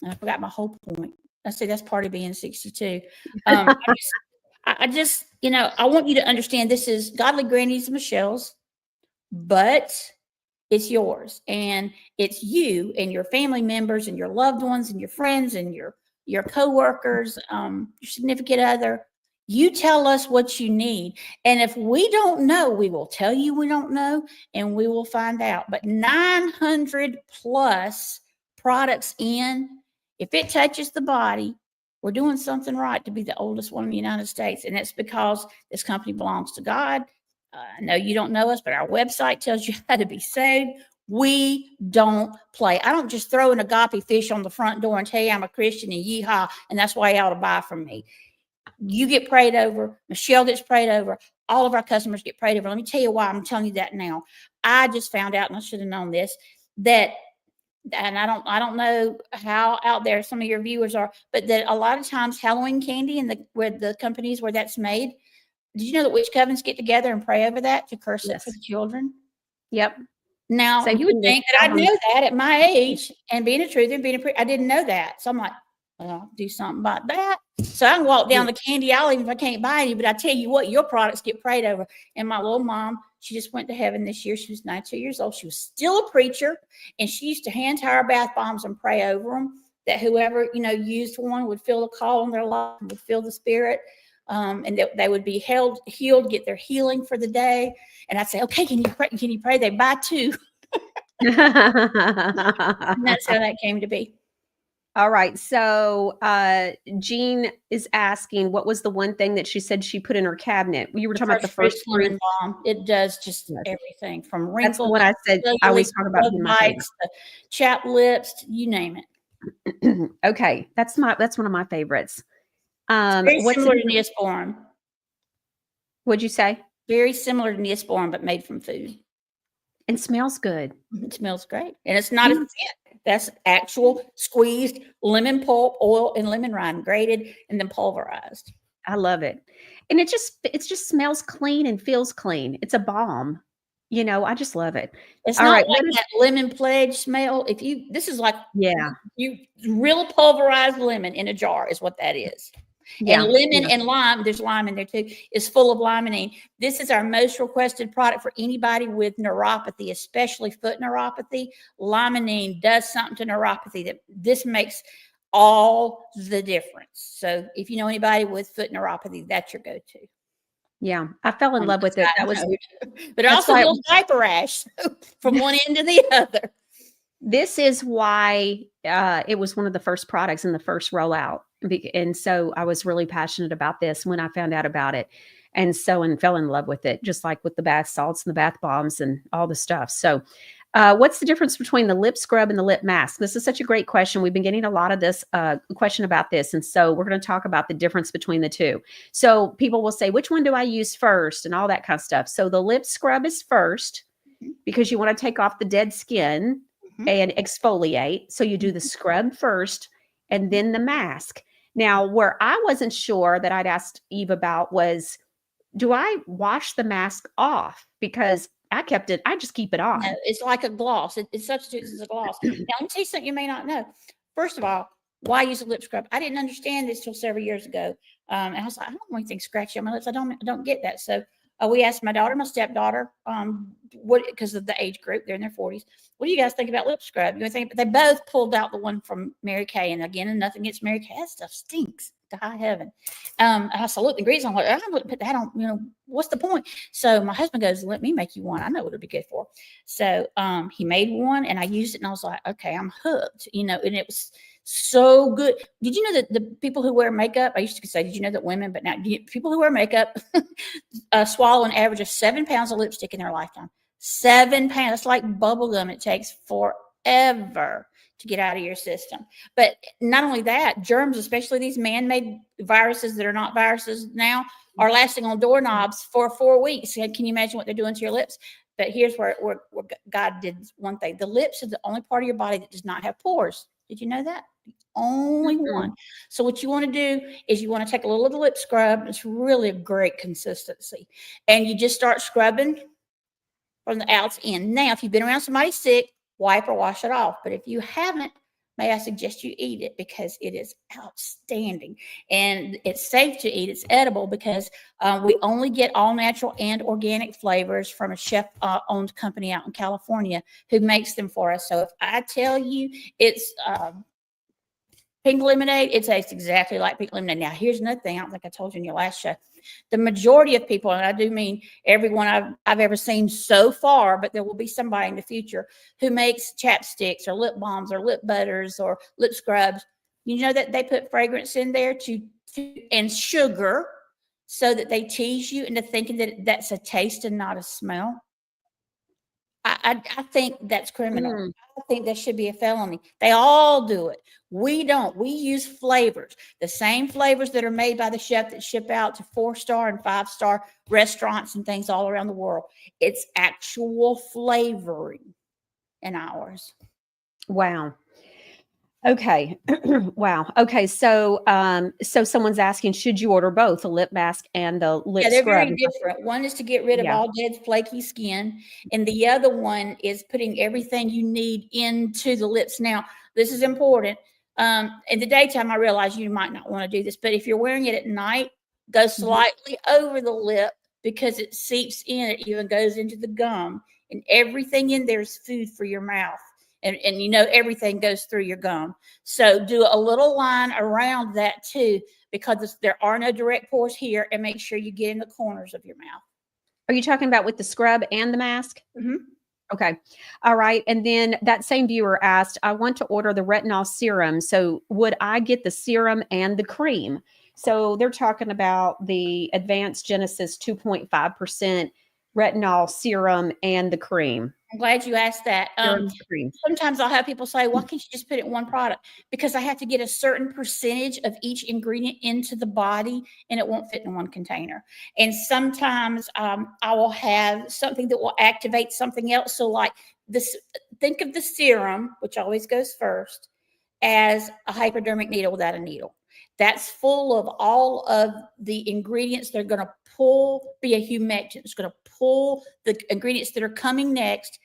I forgot my whole point. I say that's part of being 62. I just, I want you to understand this is Godly Grannies and Michelle's, but it's yours, and it's you and your family members and your loved ones and your friends and your coworkers, your significant other. You tell us what you need. And if we don't know, we will tell you we don't know, and we will find out. But 900 plus products in, if it touches the body, we're doing something right to be the oldest one in the United States. And it's because this company belongs to God. I know you don't know us, but our website tells you how to be saved. We don't play. I don't just throw an agape fish on the front door and tell you I'm a Christian and yeehaw, and that's why you ought to buy from me. You get prayed over. Michelle gets prayed over. All of our customers get prayed over. Let me tell you why I'm telling you that now. I just found out, and I should have known this, that, and I don't know how out there some of your viewers are, but that a lot of times Halloween candy and where the companies where that's made, did you know that witch covens get together and pray over that to curse it for the children? Yep. Now, So you would think that I'd know that at my age and being a truther and being a priest. I didn't know that. So I'm like, well, I'll do something about that. So I can walk down the candy aisle even if I can't buy any, but I tell you what, your products get prayed over. And my little mom, she just went to heaven this year. She was 92 years old. She was still a preacher, and she used to hand tie our bath bombs and pray over them, that whoever, used one would feel the call on their life, would feel the spirit. And that they would be healed, get their healing for the day. And I'd say, okay, can you pray? They buy two. And that's how that came to be. All right. So Jean is asking, what was the one thing that she said she put in her cabinet? You were talking about the first three. lemon balm. It does just everything from wrinkles. That's what I said. I always talk about bites, chapped lips, you name it. Okay, that's one of my favorites. Very similar to Neosporin. What'd you say? Very similar to Neosporin, but made from food. And smells good. It smells great. And it's not a scent. That's actual squeezed lemon pulp, oil, and lemon rind, grated and then pulverized. I love it. And it just smells clean and feels clean. It's a balm. I just love it. It's not like that lemon pledge smell. This is like, you real pulverized lemon in a jar is what that is. Yeah. And lemon and lime, there's lime in there too, is full of limonene. This is our most requested product for anybody with neuropathy, especially foot neuropathy. Limonene does something to neuropathy that this makes all the difference. So if you know anybody with foot neuropathy, that's your go-to. Yeah, I fell in love with it. That was, but also a little diaper rash from one end to the other. This is why it was one of the first products in the first rollout. And so I was really passionate about this when I found out about it. And fell in love with it, just like with the bath salts and the bath bombs and all the stuff. So what's the difference between the lip scrub and the lip mask? This is such a great question. We've been getting a lot of this question about this. And so we're going to talk about the difference between the two. So people will say, which one do I use first and all that kind of stuff. So the lip scrub is first because you want to take off the dead skin and exfoliate. So you do the scrub first and then the mask. Now, where I wasn't sure that I'd asked Eve about was, do I wash the mask off? Because I just keep it on. No, it's like a gloss. It substitutes as a gloss. Now, let me tell you something you may not know. First of all, why use a lip scrub? I didn't understand this till several years ago. And I was like, I don't want anything scratchy on my lips. I don't get that. So we asked my daughter, my stepdaughter, because of the age group, they're in their 40s. What do you guys think about lip scrub? They both pulled out the one from Mary Kay. And again, and nothing against Mary Kay. That stuff stinks to high heaven. I saw the ingredients. I'm like, I wouldn't put that on, what's the point? So my husband goes, let me make you one. I know what it'd be good for. So he made one and I used it and I was like, okay, I'm hooked, and it was so good. Did you know that the people who wear makeup, I used to say, did you know that women, but now people who wear makeup swallow an average of 7 pounds of lipstick in their lifetime. 7 pounds. It's like bubble gum. It takes forever to get out of your system. But not only that, germs, especially these man-made viruses that are not viruses now, are lasting on doorknobs for 4 weeks. Can you imagine what they're doing to your lips? But here's where God did one thing. The lips are the only part of your body that does not have pores. Did you know that? Only Mm-mm. one. So what you want to do is you want to take a little of the lip scrub. It's really a great consistency. And you just start scrubbing from the outs in. Now, if you've been around somebody sick, wipe or wash it off. But if you haven't, may I suggest you eat it because it is outstanding and it's safe to eat. It's edible because we only get all natural and organic flavors from a chef-owned company out in California who makes them for us. So if I tell you it's pink lemonade, it tastes exactly like pink lemonade. Now, here's another thing I don't think I told you in your last show. The majority of people, and I do mean everyone I've ever seen so far, but there will be somebody in the future who makes chapsticks or lip balms or lip butters or lip scrubs. You know that they put fragrance in there and sugar so that they tease you into thinking that that's a taste and not a smell. I think that's criminal. Mm. I think that should be a felony. They all do it. We don't. We use flavors, the same flavors that are made by the chef that ship out to 4-star and 5-star restaurants and things all around the world. It's actual flavoring in ours. Wow. Okay. Wow. Okay. So, so someone's asking, should you order both the lip mask and the lip Yeah, they're scrub? very different. One is to get rid of Yeah. all dead, flaky skin, and the other one is putting everything you need into the lips. Now, this is important. In the daytime, I realize you might not want to do this, but if you're wearing it at night, go slightly over the lip because it seeps in. It even goes into the gum, and everything in there is food for your mouth. And you know, everything goes through your gum. So do a little line around that too, because there are no direct pores here, and make sure you get in the corners of your mouth. Are you talking about with the scrub and the mask? Mhm. Okay. All right. And then that same viewer asked, I want to order the retinol serum. So would I get the serum and the cream? So they're talking about the Advanced Genesis 2.5% retinol serum and the cream. I'm glad you asked that. Serum, cream. Sometimes I'll have people say, why can't you just put it in one product? Because I have to get a certain percentage of each ingredient into the body and it won't fit in one container. And sometimes I will have something that will activate something else. So like this, think of the serum, which always goes first, as a hypodermic needle without a needle. That's full of all of the ingredients that are going to be a humectant. It's going to pull the ingredients that are coming next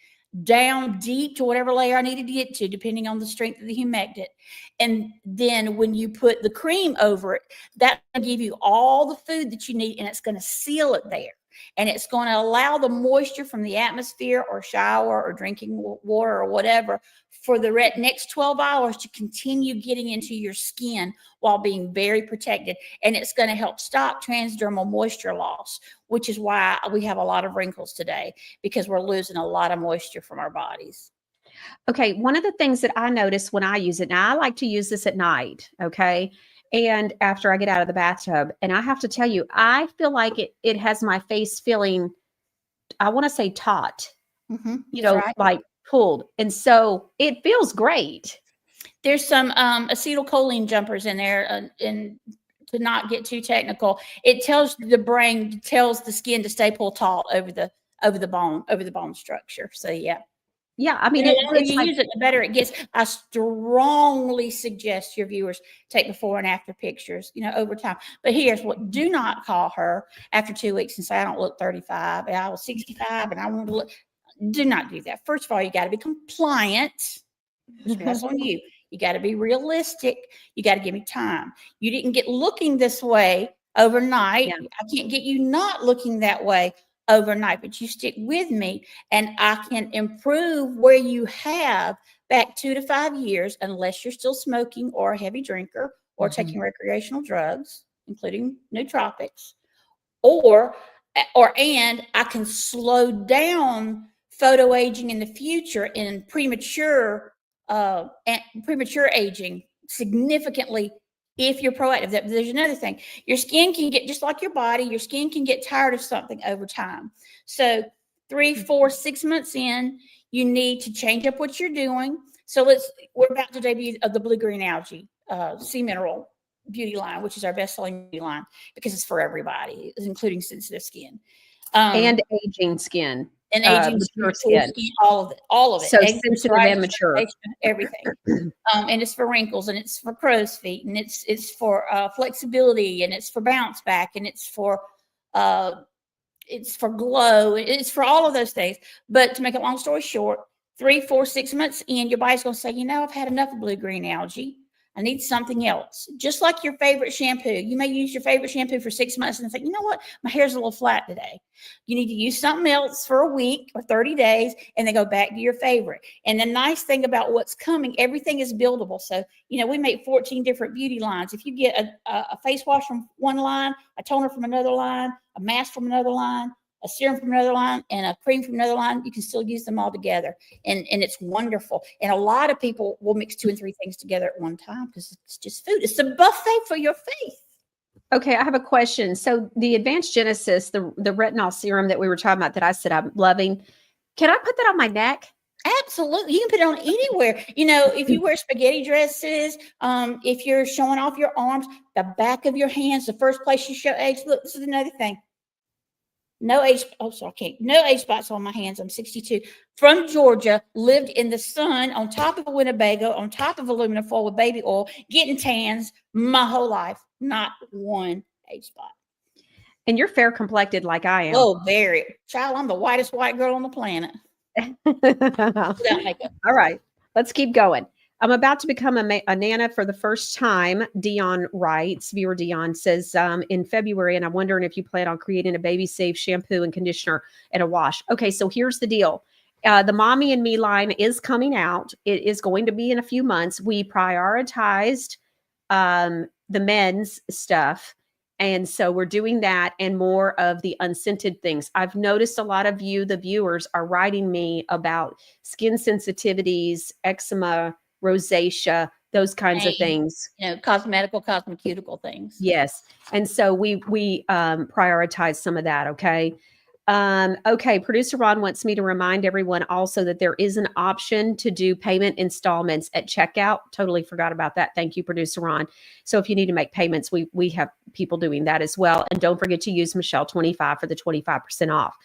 down deep to whatever layer I needed to get to, depending on the strength of the humectant. And then when you put the cream over it, that's going to give you all the food that you need, and it's going to seal it there. And it's going to allow the moisture from the atmosphere or shower or drinking water or whatever for the next 12 hours to continue getting into your skin while being very protected. And it's going to help stop transdermal moisture loss, which is why we have a lot of wrinkles today, because we're losing a lot of moisture from our bodies. Okay. One of the things that I notice when I use it, now I like to use this at night. Okay. And after I get out of the bathtub, and I have to tell you, I feel like it has my face feeling, I want to say taut, you know, Right. like pulled. And so it feels great. There's some acetylcholine jumpers in there, and to not get too technical, it tells the brain, tells the skin to stay pulled taut over the bone structure. So yeah. Yeah. I mean, The longer it's you like, use it, the better it gets. I strongly suggest your viewers take before and after pictures, over time. But here's what: do not call her after 2 weeks and say, I don't look 35 and I was 65 and I want to look. Do not do that. First of all, you got to be compliant. That's on you. You got to be realistic. You got to give me time. You didn't get looking this way overnight. Yeah. I can't get you not looking that way overnight, but you stick with me and I can improve where you have back 2 to 5 years, unless you're still smoking or a heavy drinker or taking recreational drugs, including nootropics, and I can slow down photo aging in the future and premature aging significantly if you're proactive. There's another thing. Your skin can get, just like your body, your skin can get tired of something over time. So 3, 4, 6 months in, you need to change up what you're doing. So we're about to debut the Blue Green Algae Sea Mineral beauty line, which is our best-selling beauty line because it's for everybody, including sensitive skin. and aging skin. And aging mature skin, skin. all of it. So Eczema, sensitive and psoriasis, mature. rosacea, everything. And it's for wrinkles, and it's for crow's feet, and it's for flexibility, and it's for bounce back, and it's for glow, it's for all of those things. But to make a long story short, 3, 4, 6 months in, your body's going to say, I've had enough of blue-green algae. I need something else. Just like your favorite shampoo. You may use your favorite shampoo for 6 months and think, you know what? My hair's a little flat today. You need to use something else for a week or 30 days and then go back to your favorite. And the nice thing about what's coming, everything is buildable. So, we make 14 different beauty lines. If you get a face wash from one line, a toner from another line, a mask from another line, a serum from another line, and a cream from another line, you can still use them all together. And it's wonderful. And a lot of people will mix 2 and 3 things together at one time because it's just food. It's a buffet for your faith. Okay, I have a question. So the Advanced Genesis, the retinol serum that we were talking about that I said I'm loving, can I put that on my neck? Absolutely. You can put it on anywhere. If you wear spaghetti dresses, if you're showing off your arms, the back of your hands, the first place you show age. Look, this is another thing. No age spots on my hands. I'm 62. From Georgia, lived in the sun on top of a Winnebago, on top of aluminum foil with baby oil, getting tans my whole life. Not one age spot. And you're fair complected like I am. Oh, very. Child, I'm the whitest white girl on the planet. Without makeup. All right, let's keep going. I'm about to become a Nana for the first time. Dion writes, viewer Dion says, in February, and I'm wondering if you plan on creating a baby safe shampoo and conditioner and a wash. Okay, so here's the deal. The Mommy and Me line is coming out. It is going to be in a few months. We prioritized the men's stuff. And so we're doing that and more of the unscented things. I've noticed a lot of you, the viewers, are writing me about skin sensitivities, eczema, rosacea, those kinds of things. Cosmeceutical things. Yes. And so we prioritize some of that. Okay. Okay. Producer Ron wants me to remind everyone also that there is an option to do payment installments at checkout. Totally forgot about that. Thank you, Producer Ron. So if you need to make payments, we have people doing that as well. And don't forget to use Michelle 25 for the 25% off.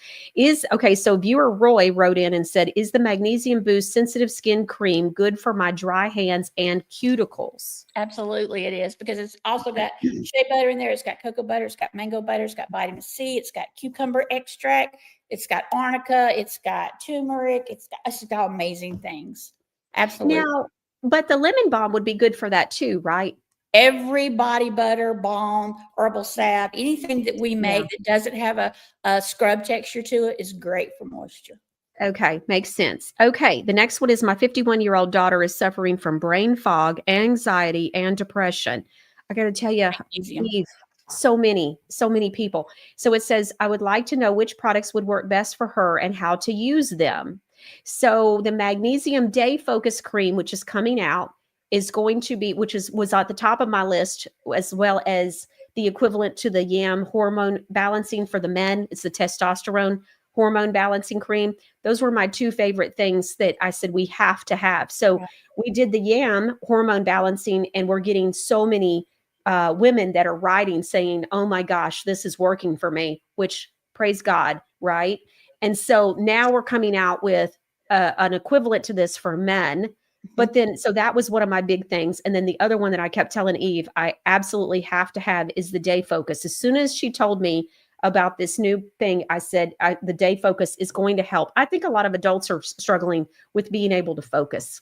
So viewer Roy wrote in and said, is the Magnesium Boost Sensitive Skin Cream good for my dry hands and cuticles? Absolutely, it is, because it's also got shea butter in there. It's got cocoa butter. It's got mango butter. It's got vitamin C. It's got cucumber extract. It's got arnica. It's got turmeric. It's got amazing things. Absolutely. Now, but the lemon balm would be good for that too, right? Every body butter, balm, herbal salve, anything that we make that doesn't have a scrub texture to it is great for moisture. Okay, makes sense. Okay, the next one is my 51-year-old daughter is suffering from brain fog, anxiety, and depression. I got to tell you, Eve, so many people. So it says, I would like to know which products would work best for her and how to use them. So the Magnesium Day Focus Cream, which is coming out, is going to be, was at the top of my list, as well as the equivalent to the YAM hormone balancing for the men. It's the testosterone hormone balancing cream. Those were my 2 favorite things that I said we have to have. So we did the YAM hormone balancing, and we're getting so many women that are writing saying, oh my gosh, this is working for me, which praise God, right? And so now we're coming out with an equivalent to this for men. But then, so that was one of my big things. And then the other one that I kept telling Eve, I absolutely have to have is the Day Focus. As soon as she told me about this new thing, I said, the Day Focus is going to help. I think a lot of adults are struggling with being able to focus.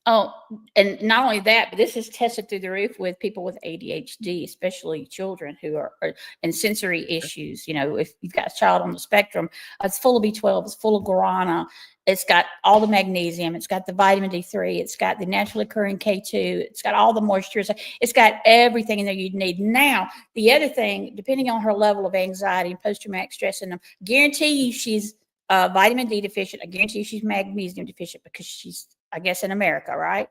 Oh, and not only that, but this is tested through the roof with people with ADHD, especially children who are and sensory issues. If you've got a child on the spectrum, it's full of B12, it's full of guarana. It's got all the magnesium. It's got the vitamin D3. It's got the naturally occurring K2. It's got all the moisture. It's got everything in there you'd need. Now, the other thing, depending on her level of anxiety and post-traumatic stress, and I guarantee you she's vitamin D deficient. I guarantee you she's magnesium deficient because she's, I guess, in America, right?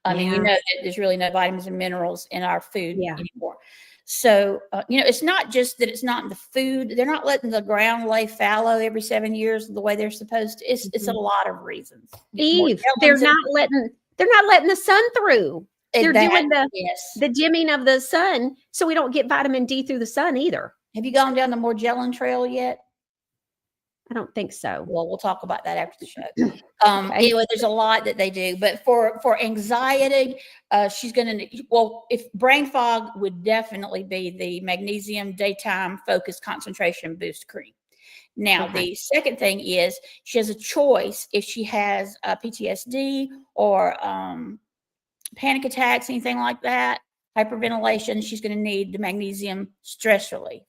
I mean, that there's really no vitamins and minerals in our food anymore. So, it's not just that it's not in the food. They're not letting the ground lay fallow every 7 years the way they're supposed to. It's a lot of reasons. Eve, they're not letting the sun through. They're doing the dimming of the sun, so we don't get vitamin D through the sun either. Have you gone down the Morgellon Trail yet? I don't think so. Well, we'll talk about that after the show. Okay. Anyway, there's a lot that they do, but for anxiety, she's going to, well, if brain fog would definitely be the magnesium daytime focus concentration boost cream. Now, Okay. the second thing is she has a choice if she has PTSD or panic attacks, anything like that, hyperventilation, she's going to need the magnesium stress relief.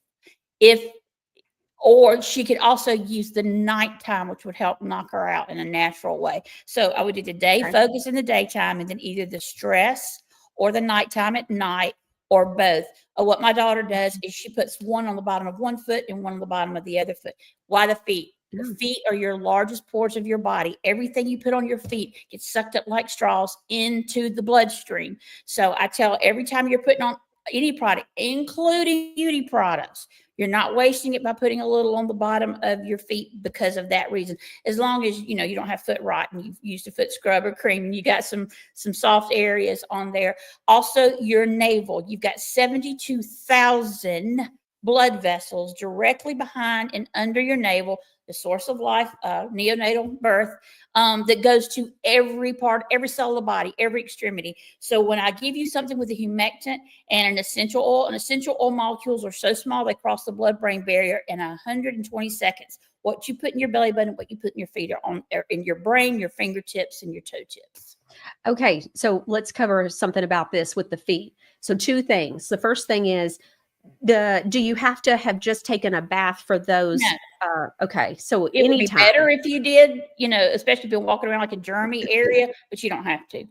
Or she could also use the nighttime, which would help knock her out in a natural way. So I would do the day Okay. focus in the daytime, and then either the stress or the nighttime at night, or both. What my daughter does is she puts one on the bottom of one foot and one on the bottom of the other foot. Why the feet? The Mm. feet are your largest pores of your body. Everything you put on your feet gets sucked up like straws into the bloodstream. So I tell every time you're putting on any product, including beauty products, you're not wasting it by putting a little on the bottom of your feet because of that reason. As long as you don't have foot rot and you've used a foot scrub or cream and you got some soft areas on there. Also, your navel. You've got 72,000 blood vessels directly behind and under your navel, the source of life, neonatal birth, that goes to every part, every cell of the body, every extremity. So when I give you something with a humectant and an essential oil molecules are so small, they cross the blood-brain barrier in 120 seconds. What you put in your belly button, what you put in your feet are in your brain, your fingertips, and your toe tips. Okay. So let's cover something about this with the feet. So 2 things. The first thing is, do you have to have just taken a bath for those? No. Okay. So It would be anytime. better if you did, especially if you're walking around like a germy area, but you don't have to.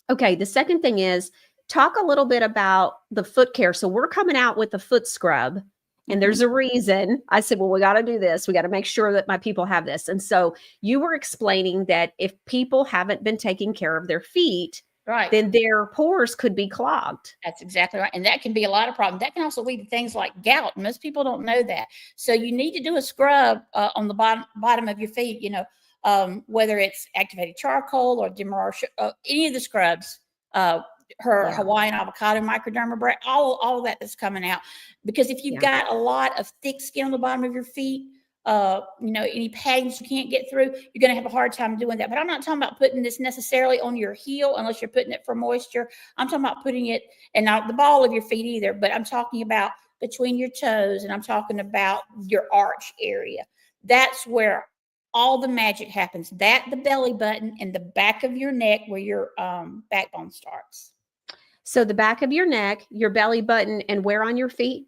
Okay. The second thing is, talk a little bit about the foot care. So we're coming out with the foot scrub, and there's a reason. I said, well, we got to do this. We got to make sure that my people have this. And so you were explaining that if people haven't been taking care of their feet, Right. then their pores could be clogged. That's exactly right. And that can be a lot of problems. That can also lead to things like gout. Most people don't know that. So you need to do a scrub on the bottom of your feet, whether it's activated charcoal or Demerara, any of the scrubs, Hawaiian avocado microdermabrasion, all of that's coming out. Because if you've got a lot of thick skin on the bottom of your feet, any paddings you can't get through, you're going to have a hard time doing that. But I'm not talking about putting this necessarily on your heel unless you're putting it for moisture. I'm talking about putting it, and not the ball of your feet either, but I'm talking about between your toes, and I'm talking about your arch area. That's where all the magic happens. The belly button and the back of your neck where your backbone starts. So the back of your neck, your belly button, and where on your feet?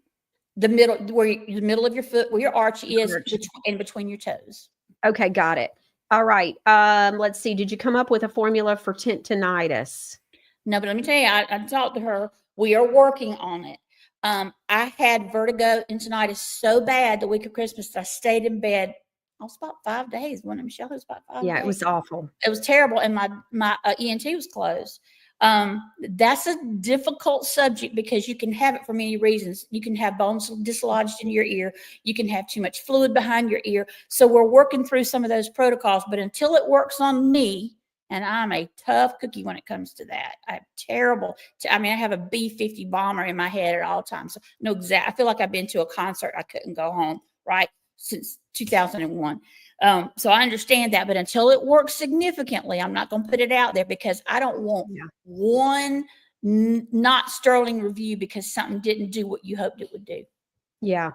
The middle of your foot, where your arch is, in between your toes. Okay, got it. All right. Let's see. Did you come up with a formula for tendinitis? No, but let me tell you, I talked to her. We are working on it. I had vertigo and tinnitus so bad the week of Christmas that I stayed in bed. I was about 5 days. When Michelle, it was about 5 days. Yeah, it was awful. It was terrible, and my ENT was closed. That's a difficult subject because you can have it for many reasons. You can have bones dislodged in your ear. You can have too much fluid behind your ear. So we're working through some of those protocols, but until it works on me, and I'm a tough cookie when it comes to that. I'm terrible. I have a B-50 bomber in my head at all times. So I feel like I've been to a concert. I couldn't go home, right? Since 2001. So I understand that, but until it works significantly, I'm not going to put it out there because I don't want one not sterling review because something didn't do what you hoped it would do. Yeah.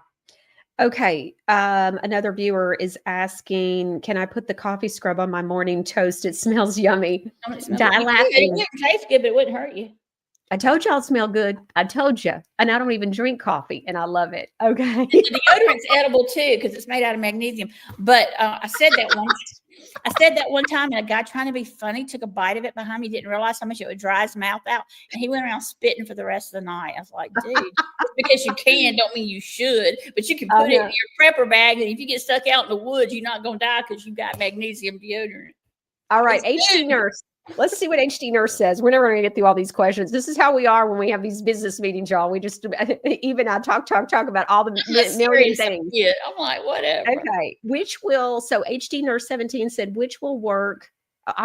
Okay. Another viewer is asking, can I put the coffee scrub on my morning toast? It smells yummy. Die laughing. It wouldn't taste good, but it wouldn't hurt you. I told y'all it smelled good. I told you. And I don't even drink coffee, and I love it. Okay. The deodorant's edible too because it's made out of magnesium. But I said that one time, and a guy trying to be funny took a bite of it behind me. Didn't realize how much it would dry his mouth out, and he went around spitting for the rest of the night. I was like, dude, just because you can don't mean you should. But you can put it in your prepper bag, and if you get stuck out in the woods, you're not going to die because you've got magnesium deodorant. All right, HD Nurse. Let's see what HD Nurse says. We're never going to get through all these questions. This is how we are when we have these business meetings, y'all. We just, even I talk about all the million things. Yeah, I'm like, whatever. Okay. So HD Nurse 17 said, which will work?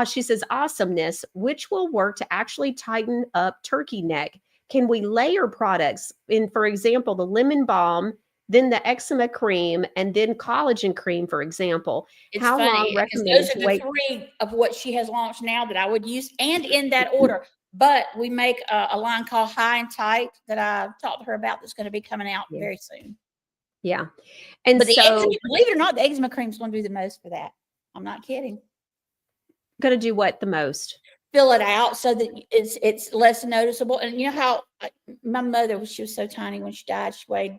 She says, awesomeness, which will work to actually tighten up turkey neck? Can we layer products in, for example, the lemon balm then the eczema cream, and then collagen cream, for example. It's How long funny because recommended those are to the wait? 3 of what she has launched now that I would use, and in that order. But we make a line called High and Tight that I talked to her about that's going to be coming out Yeah. very soon. Yeah. And But the so eczema, believe it or not, the eczema cream is going to do the most for that. I'm not kidding. going to do what the most? Fill it out so that it's less noticeable. And you know how my mother she was so tiny when she died. She weighed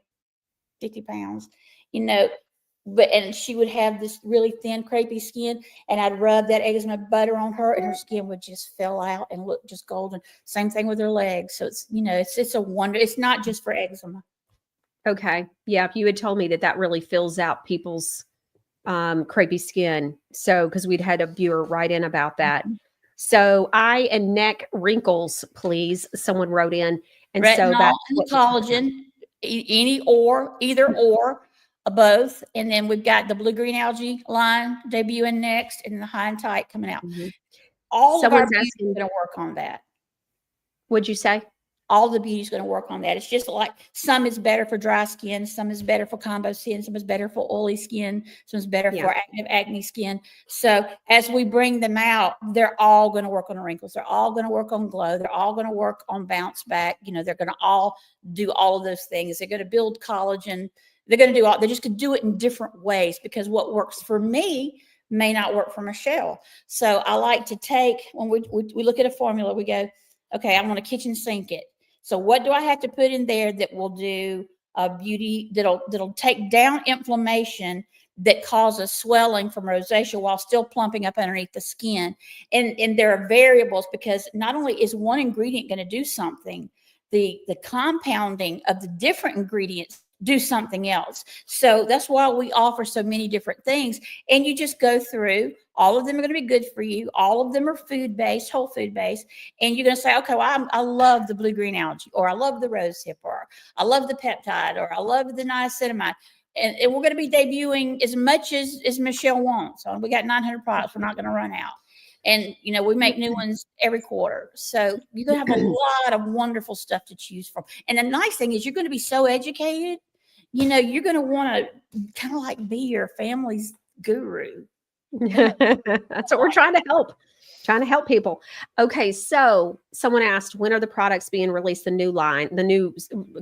50 pounds, you know, and she would have this really thin, crepey skin, and I'd rub that eczema butter on her, and her skin would just fill out and look just golden. Same thing with her legs. So it's, you know, it's a wonder. It's not just for eczema. Okay. Yeah. You had told me that really fills out people's crepey skin. So, because we'd had a viewer write in about that. So, eye and neck wrinkles, please. Someone wrote in. And so Retinol that's and the what we're talking about. collagen, either or, both. And then we've got the blue green algae line debuting next, and the High and Tight coming out. Mhm. All of our Someone's beauty is asking, going to work on that. what'd you say? All the beauty is going to work on that. It's just like some is better for dry skin, some is better for combo skin, some is better for oily skin, some is better Yeah. for active acne skin. So as we bring them out, they're all going to work on the wrinkles. They're all going to work on glow. They're all going to work on bounce back. You know, they're going to all do all of those things. They're going to build collagen. They're going to do all. They're just going to do it in different ways because what works for me may not work for Michelle. So I like to take when we look at a formula, we go, okay, I want to kitchen sink it. So what do I have to put in there that will do beauty, that'll take down inflammation that causes swelling from rosacea while still plumping up underneath the skin? And there are variables because not only is one ingredient going to do something, the compounding of the different ingredients do something else. So that's why we offer so many different things. And you just go through, all of them are going to be good for you. All of them are food-based, whole food-based. And you're going to say, okay, well, I love the blue-green algae, or I love the rose hip, or I love the peptide, or I love the niacinamide. And we're going to be debuting as much as Michelle wants. So we got 900 products. We're not going to run out. And, you know, we make new ones every quarter. So you're going to have a lot of wonderful stuff to choose from. And the nice thing is you're going to be so educated, you know, you're going to want to kind of like be your family's guru. That's what we're trying to help people. Okay. So someone asked, when are the products being released? The new line, the new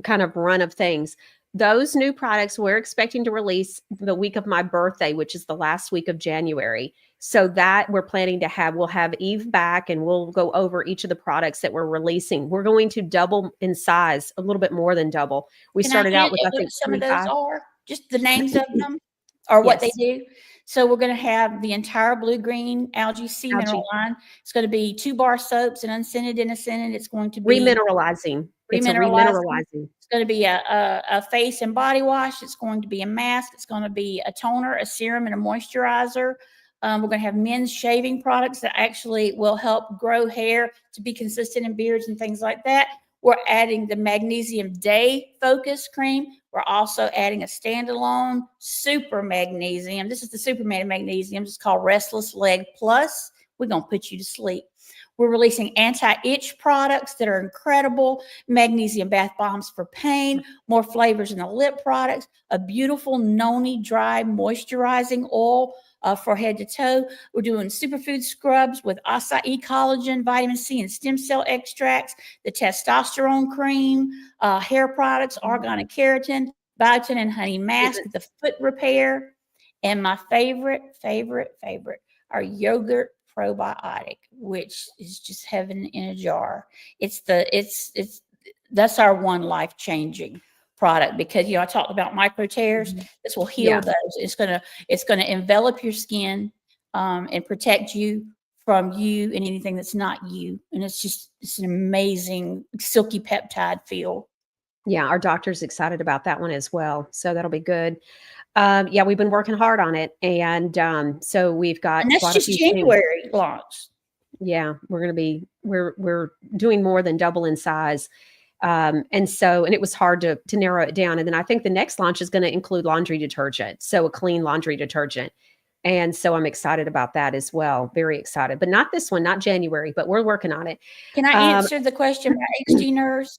kind of run of things. Those new products we're expecting to release the week of my birthday, which is the last week of January. So that we're planning to we'll have Eve back and we'll go over each of the products that we're releasing. We're going to double in size, a little bit more than double. We Can started out with, I what think, some of those 25. are, just the names of them or what Yes. they do. So we're going to have the entire blue-green algae sea mineral line. It's going to be 2-bar soaps, and unscented and scented. It's going to be Remineralizing. It's a remineralizing. It's going to be a face and body wash. It's going to be a mask. It's going to be a toner, a serum, and a moisturizer. We're going to have men's shaving products that actually will help grow hair to be consistent in beards and things like that. We're adding the Magnesium Day Focus Cream. We're also adding a standalone super magnesium. This is the super magnesium. It's called Restless Leg Plus. We're going to put you to sleep. We're releasing anti-itch products that are incredible. Magnesium bath bombs for pain, more flavors in the lip products, a beautiful noni dry moisturizing oil for head to toe. We're doing superfood scrubs with acai collagen, vitamin C, and stem cell extracts, the testosterone cream, hair products, organic keratin, biotin and honey mask, the foot repair, and my favorite, our yogurt probiotic, which is just heaven in a jar. That's our one life-changing product because, you know, I talked about micro tears. This will heal those. It's gonna envelop your skin and protect you from you and anything that's not you. And it's an amazing silky peptide feel. Yeah, our doctor's excited about that one as well. So that'll be good. Yeah, we've been working hard on it. And so we've got And that's quite a just few things. January launch. Yeah, we're doing more than double in size. And it was hard to narrow it down. And then I think the next launch is going to include laundry detergent. So a clean laundry detergent. And so I'm excited about that as well. Very excited, but not this one, not January, but we're working on it. Can I answer the question about HD nurse?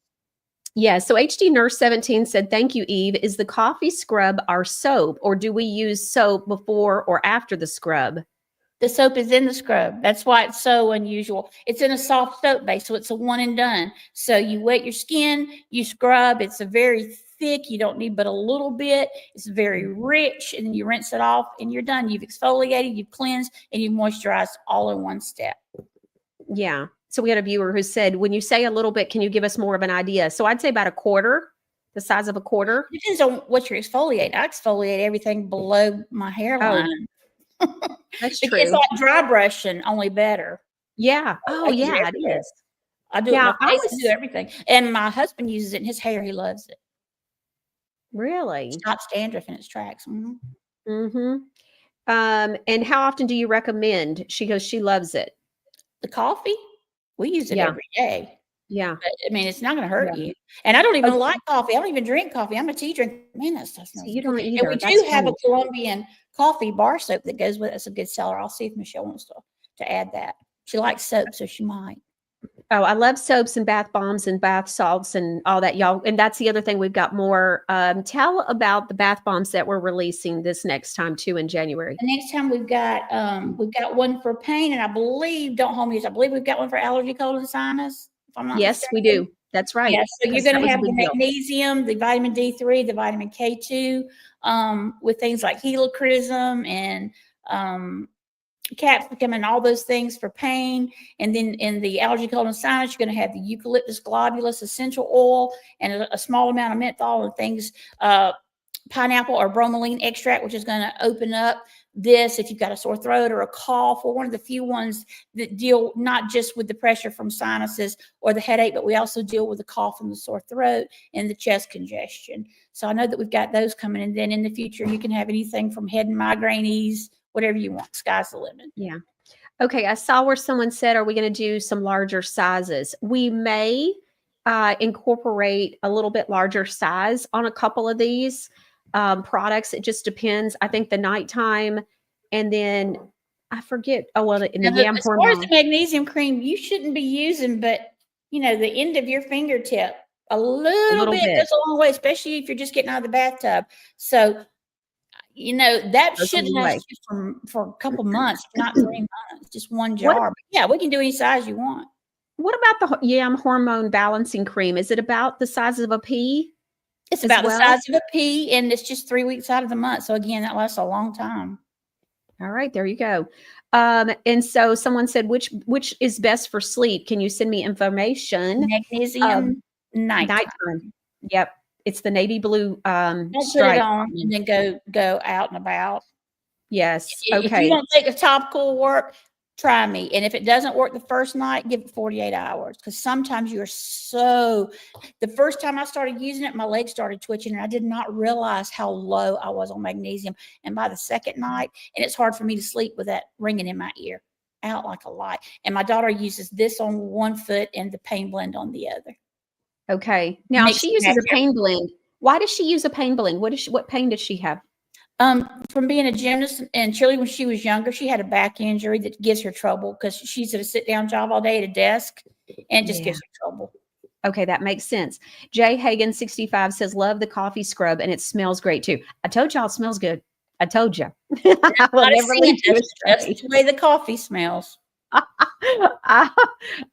Yeah. So HD Nurse 17 said, thank you, Eve. Is the coffee scrub our soap, or do we use soap before or after the scrub? The soap is in the scrub. That's why it's so unusual. It's in a soft soap base, so it's a one and done. So you wet your skin, you scrub. It's a very thick. You don't need but a little bit. It's very rich, and then you rinse it off, and you're done. You've exfoliated, you've cleansed, and you've moisturized all in one step. Yeah. So we had a viewer who said, when you say a little bit, can you give us more of an idea? So I'd say about a quarter, the size of a quarter. It depends on what you're exfoliating. I exfoliate everything below my hairline. That's It's true. like dry brushing, only better. Yeah. Oh, I use it yeah, it everywhere. is. I do it Yeah, in my I face, I was do everything. And my husband uses it in his hair. He loves it. really. Stops dandruff in its tracks. Mhm. Mm-hmm. And how often do you recommend? She goes, she loves it. The coffee, we use it Yeah. every day. Yeah. But, I mean, it's not going to hurt Yeah. you. And I don't even Okay. like coffee. I don't even drink coffee. I'm a tea drinker. Man, that stuff So smells you good. don't And either. we That's do have a funny. Colombian coffee bar soap that goes with it. It's a good seller. I'll see if Michelle wants to add that. She likes soap, so she might. Oh, I love soaps and bath bombs and bath salts and all that, y'all. And that's the other thing. We've got more. Tell about the bath bombs that we're releasing this next time too in January. The next time we've got one for pain, and I believe, don't hold me, I believe we've got one for allergy, cold, and sinus. If I'm not Yes, we mistaken. do. That's right. Yes, so you're 'Cause that going to was a have the big deal. magnesium, the vitamin D3, the vitamin K2, with things like helichrysum and capsicum and all those things for pain. And then in the allergy, cold, and sinus, you're going to have the eucalyptus globulus essential oil and a small amount of menthol and things, pineapple or bromelain extract, which is going to open up this if you've got a sore throat or a cough. We're one of the few ones that deal not just with the pressure from sinuses or the headache, but we also deal with the cough and the sore throat and the chest congestion. So I know that we've got those coming. And then in the future, you can have anything from head and migraine ease, whatever you want. Sky's the limit. Yeah. Okay. I saw where someone said, are we going to do some larger sizes? We may incorporate a little bit larger size on a couple of these products. It just depends. I think the nighttime, and then I forget. Oh, well, in the yam As far as hormone. the magnesium cream, you shouldn't be using, but the end of your fingertip, a little bit goes a long way, especially if you're just getting out of the bathtub. So, that Goes a should long way. last you for a couple months, not 3 months, just one jar. But yeah, we can do any size you want. What about the yam hormone balancing cream? Is it about the size of a pea? It's as about the well? size of a pea, and it's just 3 weeks out of the month. So again, that lasts a long time. All right, there you go. And so someone said, which is best for sleep? Can you send me information? Magnesium nighttime. Yep. It's the navy blue Don't put stripe. it on and then go out and about. Yes. If Okay. you want to take a topical work, try me. And if it doesn't work the first night, give it 48 hours. Because sometimes the first time I started using it, my legs started twitching and I did not realize how low I was on magnesium. And by the second night, and it's hard for me to sleep with that ringing in my ear out like a light. And my daughter uses this on one foot and the pain blend on the other. Okay. Now Makes she me uses a happier. pain blend. Why does she use a pain blend? What pain does she have? From being a gymnast and Shirley, when she was younger, she had a back injury that gives her trouble because she's at a sit-down job all day at a desk, and it just gives her trouble. Okay, that makes sense. Jay Hagan 65 says, love the coffee scrub and it smells great too. I told y'all it smells good. I told you. I will never leave you That's astray. the way the coffee smells.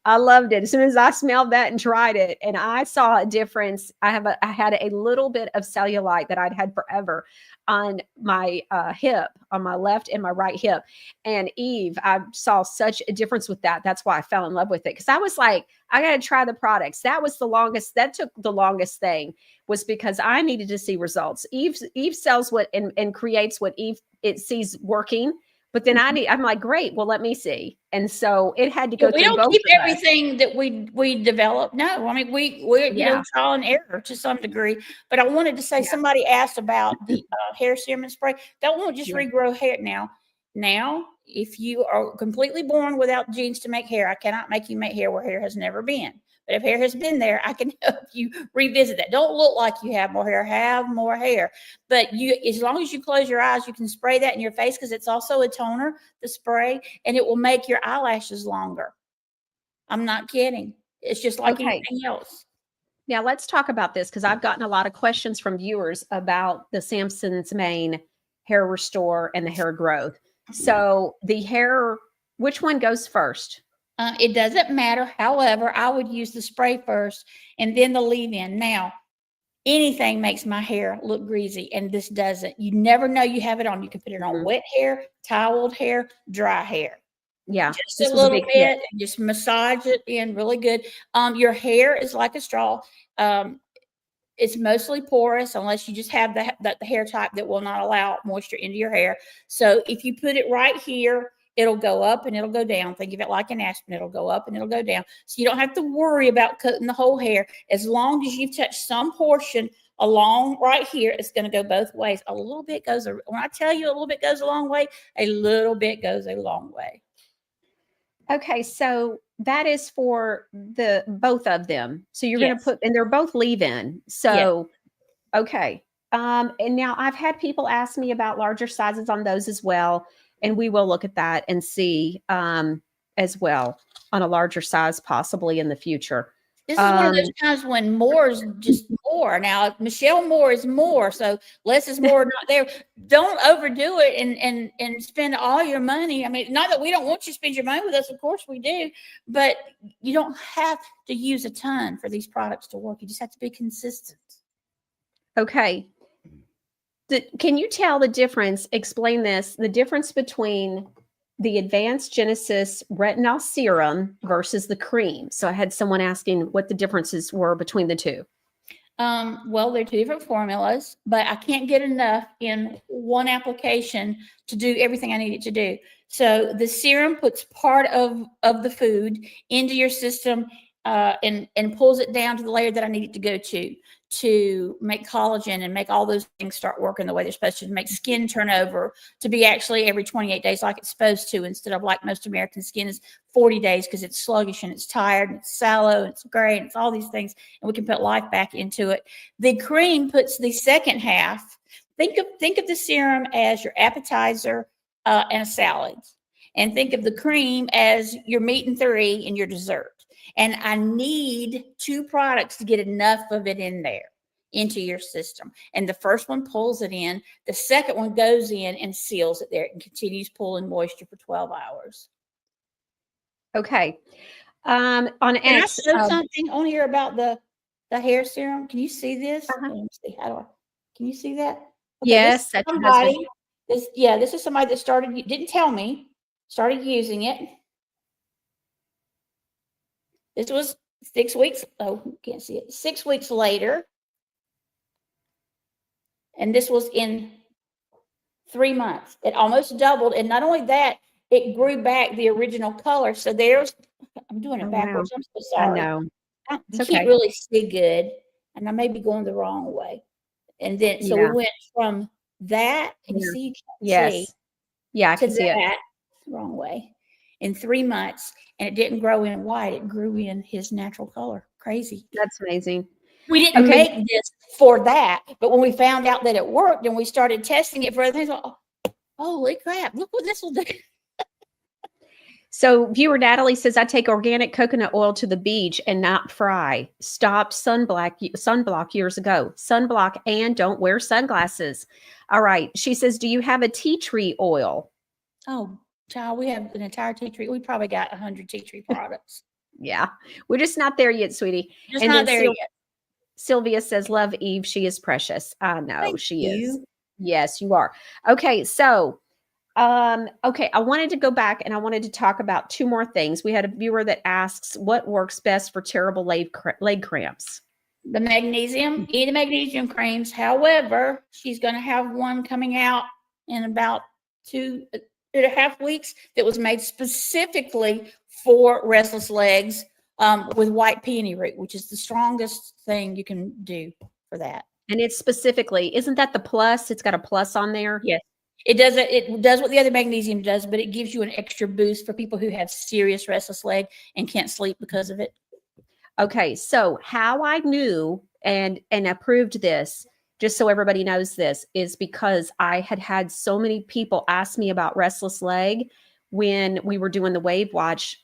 I loved it. As soon as I smelled that and tried it, and I saw a difference. I had a little bit of cellulite that I'd had forever on my hip, on my left and my right hip. And Eve, I saw such a difference with that. That's why I fell in love with it. Because I was like, I got to try the products. That took the longest thing, was because I needed to see results. Eve sells what and creates what it sees working. But then I'm like, great. Well, let me see. And so it had to go through We don't both keep of us. everything that we develop. No, I mean we're trial and error to some degree. But I wanted to say, somebody asked about the hair serum and spray. That won't just regrow hair now. Now, if you are completely born without genes to make hair, I cannot make you make hair where hair has never been. But if hair has been there, I can help you revisit that. Don't look like you have more hair. Have more hair. But as long as you close your eyes, you can spray that in your face because it's also a toner, the spray, and it will make your eyelashes longer. I'm not kidding. It's just like anything else. Now let's talk about this because I've gotten a lot of questions from viewers about the Samson's Mane hair restore and the hair growth. So the hair, which one goes first? It doesn't matter. However, I would use the spray first and then the leave-in. Now, anything makes my hair look greasy, and this doesn't. You never know you have it on. You can put it on wet hair, toweled hair, dry hair. Yeah, Just this a was a little big bit, hit. and just massage it in really good. Your hair is like a straw. It's mostly porous unless you just have the hair type that will not allow moisture into your hair. So if you put it right here, it'll go up and it'll go down. Think of it like an aspen. It'll go up and it'll go down. So you don't have to worry about cutting the whole hair. As long as you've touched some portion along right here, it's going to go both ways. A little bit goes, when I tell you a little bit goes a long way, a little bit goes a long way. Okay, so that is for the both of them. So you're going to Yes. put, and they're both leave-in. So, okay. And now I've had people ask me about larger sizes on those as well, and we will look at that and see as well on a larger size possibly in the future. This is one of those times when more is just more. Now, Michelle Moore is more, so less is more not there. Don't overdo it and spend all your money. I mean, not that we don't want you to spend your money with us, of course we do, but you don't have to use a ton for these products to work. You just have to be consistent. Okay. Can you tell the difference, explain this, the difference between the Advanced Genesis Retinol Serum versus the cream? So I had someone asking what the differences were between the two. Well, they're two different formulas, but I can't get enough in one application to do everything I need it to do. So the serum puts part of the food into your system and pulls it down to the layer that I need it to go to make collagen and make all those things start working the way they're supposed to make skin turnover to be actually every 28 days like it's supposed to, instead of like most American skin is 40 days because it's sluggish and it's tired and it's sallow and it's gray and it's all these things, and we can put life back into it. The cream puts the second half. Think of the serum as your appetizer and a salad, and think of the cream as your meat and three and your dessert. And I need two products to get enough of it in there into your system. And the first one pulls it in. The second one goes in and seals it there and continues pulling moisture for 12 hours. Okay. On Can I X, show something on here about the hair serum? Can you see this? Uh-huh. Let me see. Can you see that? Okay, yes, this is that's your husband. somebody. This is somebody that didn't tell me, started using it. This was 6 weeks. Oh, you can't see it. 6 weeks later. And this was in 3 months. It almost doubled. And not only that, it grew back the original color. So I'm doing it Oh, backwards. wow. I'm so sorry. I know. You It's can't okay. really see good. And I may be going the wrong way. And then, so Yeah. we went from that, and you Yeah. see, you can't Yes. see, Yeah, I to can see it. that, wrong way, in 3 months. And it didn't grow in white. It grew in his natural color. Crazy. That's amazing. We didn't Okay. make this for that, but when we found out that it worked and we started testing it for other things, oh, holy crap, look what this will do. So viewer Natalie says, I take organic coconut oil to the beach and not fry. Stopped sunblock years ago. Sunblock and don't wear sunglasses. All right. She says, do you have a tea tree oil? Oh, child, we have an entire tea tree. We probably got 100 tea tree products. Yeah. We're just not there yet, sweetie. Just And not then there yet. Sylvia says, love Eve. She is precious. I know Thank she is. you. Yes, you are. Okay. So, okay. I wanted to go back and I wanted to talk about two more things. We had a viewer that asks what works best for terrible leg cramps. The magnesium, eat the magnesium creams. However, she's going to have one coming out in about 2.5 weeks that was made specifically for restless legs with white peony root, which is the strongest thing you can do for that. And it's specifically, isn't that the plus? It's got a plus on there. Yes. It does what the other magnesium does, but it gives you an extra boost for people who have serious restless leg and can't sleep because of it. Okay. So how I knew and approved this, just so everybody knows this, is because I had so many people ask me about restless leg when we were doing the Wave Watch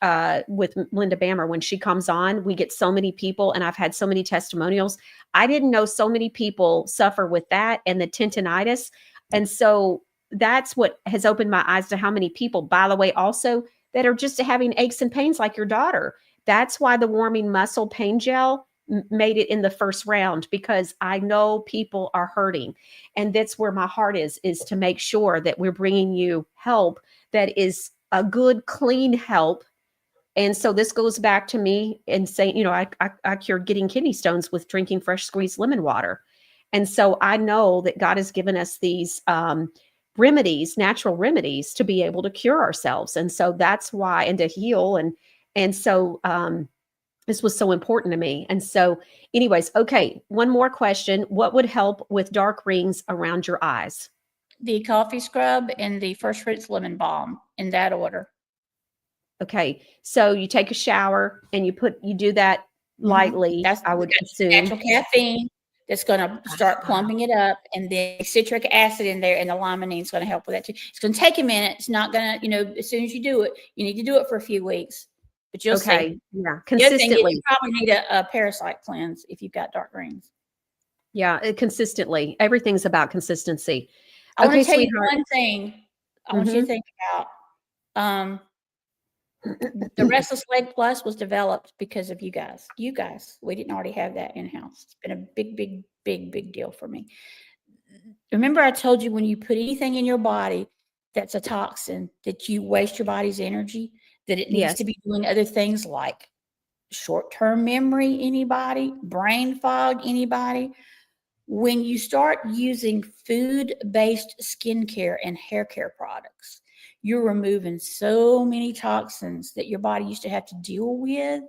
with Linda Bammer. When she comes on, we get so many people, and I've had so many testimonials. I didn't know so many people suffer with that and the tendinitis. And so that's what has opened my eyes to how many people, by the way, also that are just having aches and pains like your daughter. That's why the warming muscle pain gel made it in the first round, because I know people are hurting. And that's where my heart is to make sure that we're bringing you help that is a good, clean help. And so this goes back to me and saying, I cured getting kidney stones with drinking fresh squeezed lemon water. And so I know that God has given us these remedies, natural remedies, to be able to cure ourselves. And so that's why, and to heal. And so this was so important to me. And so anyways, okay, one more question. What would help with dark rings around your eyes? The coffee scrub and the First Fruits lemon balm, in that order. Okay, so you take a shower and you do that lightly. I would assume. Natural caffeine that's going to start plumping it up, and then citric acid in there, and the limonene is going to help with that too. It's going to take a minute. It's not going to, as soon as you do it, you need to do it for a few weeks, but you'll see. Yeah, The other thing is consistently. you probably need a parasite cleanse if you've got dark rings. Yeah, consistently. Everything's about consistency. I want Okay, to tell sweetheart. you one thing. I want you to think about. The Restless Leg Plus was developed because of you guys. We didn't already have that in house. It's been a big deal for me. Remember, I told you when you put anything in your body that's a toxin, that you waste your body's energy, that it needs Yes. to be doing other things like short-term memory, anybody, brain fog, anybody. When you start using food-based skincare and hair care products, you're removing so many toxins that your body used to have to deal with,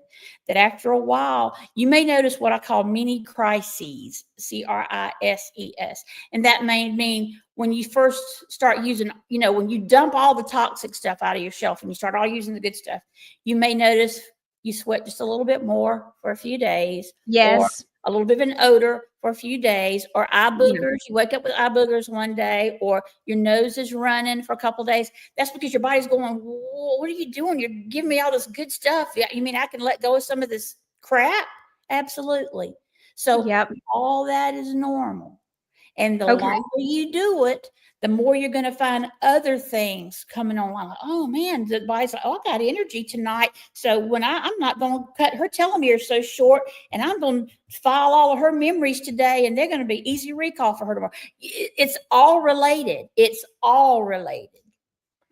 that after a while, you may notice what I call mini crises, crises. And that may mean when you first start using, when you dump all the toxic stuff out of your shelf and you start all using the good stuff, you may notice you sweat just a little bit more for a few days. Yes. Or a little bit of an odor for a few days, or eye boogers. You wake up with eye boogers one day, or your nose is running for a couple of days. That's because your body's going, what are you doing? You're giving me all this good stuff. Yeah, you mean I can let go of some of this crap? Absolutely. So Yep. all that is normal. And the Okay. longer you do it, the more you're going to find other things coming online. Like, oh man, the body's like, oh, I got energy tonight. So when I'm not going to cut her telomeres so short, and I'm going to file all of her memories today, and they're going to be easy recall for her tomorrow. It's all related.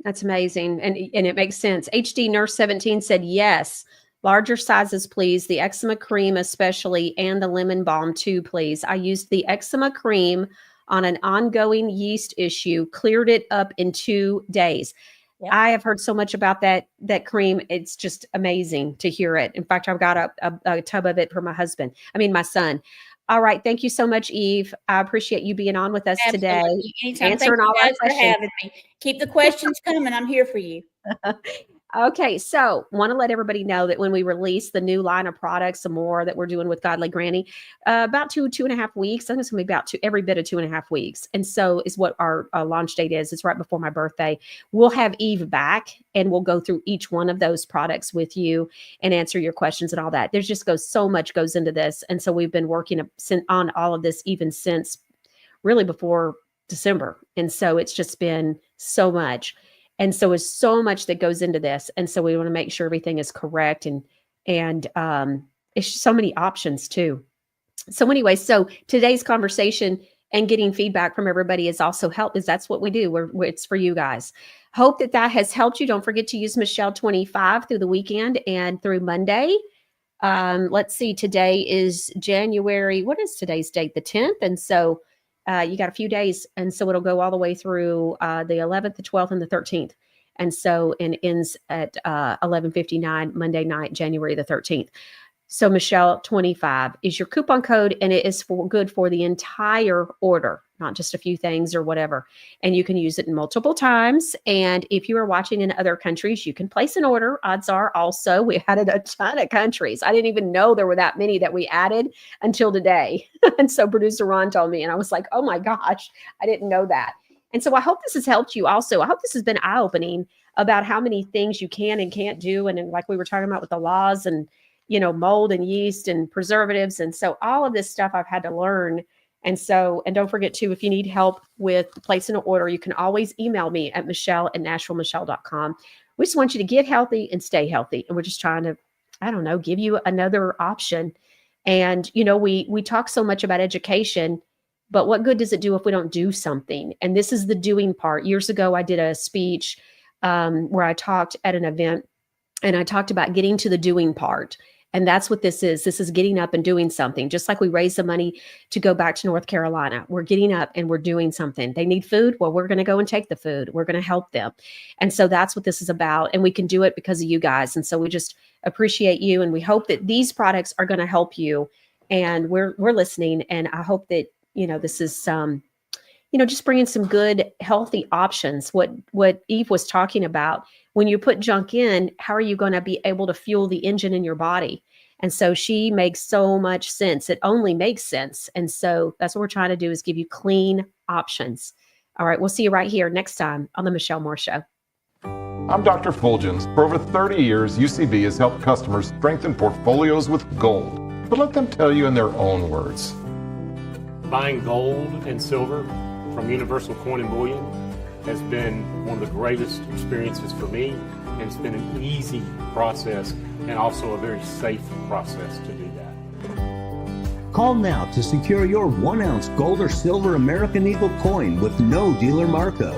That's amazing. And it makes sense. HD Nurse 17 said, yes, larger sizes, please. The eczema cream, especially, and the lemon balm too, please. I used the eczema cream on an ongoing yeast issue, cleared it up in 2 days. Yep. I have heard so much about that cream. It's just amazing to hear it. In fact, I've got a tub of it for my son. All right. Thank you so much, Eve. I appreciate you being on with us today. Absolutely. Anytime. Answering Thank all you our guys for questions. having me. Keep the questions coming. I'm here for you. Okay, so want to let everybody know that when we release the new line of products, some more that we're doing with Godly Granny, about 2.5 weeks. I think it's going to be about every bit of 2.5 weeks. And so is what our launch date is. It's right before my birthday. We'll have Eve back, and we'll go through each one of those products with you and answer your questions and all that. There's just so much goes into this. And so we've been working on all of this even since really before December. And so it's just been so much. And so there's so much that goes into this. And so we want to make sure everything is correct. And it's just so many options too. So anyway, so today's conversation and getting feedback from everybody is also help, is that's what we do. It's for you guys. Hope that has helped you. Don't forget to use Michelle 25 through the weekend and through Monday. Let's see, today is January. What is today's date? The 10th. And so you got a few days, and so it'll go all the way through the 11th, the 12th, and the 13th. And so it ends at 11:59 Monday night, January the 13th. So Michelle 25 is your coupon code, and it is good for the entire order, not just a few things or whatever. And you can use it multiple times. And if you are watching in other countries, you can place an order. Odds are also we added a ton of countries. I didn't even know there were that many that we added until today. And so producer Ron told me, and I was like, oh my gosh, I didn't know that. And so I hope this has helped you also. I hope this has been eye-opening about how many things you can and can't do. And then, like we were talking about with the laws and, mold and yeast and preservatives. And so all of this stuff I've had to learn. And don't forget too, if you need help with placing an order, you can always email me at michelle@nashvillemichelle.com. We just want you to get healthy and stay healthy. And we're just trying to, give you another option. And, we talk so much about education, but what good does it do if we don't do something? And this is the doing part. Years ago, I did a speech where I talked at an event, and I talked about getting to the doing part. And that's what this is. This is getting up and doing something. Just like we raised the money to go back to North Carolina, we're getting up and we're doing something. They need food. Well, we're going to go and take the food. We're going to help them. And so that's what this is about. And we can do it because of you guys. And so we just appreciate you. And we hope that these products are going to help you. And we're listening. And I hope that, this is just bringing some good, healthy options. What Eve was talking about, when you put junk in, how are you going to be able to fuel the engine in your body? And so she makes so much sense. It only makes sense. And so that's what we're trying to do, is give you clean options. All right. We'll see you right here next time on the Michelle Moore Show. I'm Dr. Fulgens. For over 30 years, UCB has helped customers strengthen portfolios with gold. But let them tell you in their own words. Buying gold and silver from Universal Coin and Bullion has been one of the greatest experiences for me, and it's been an easy process and also a very safe process to do that. Call now to secure your 1-ounce gold or silver American Eagle coin with no dealer markup.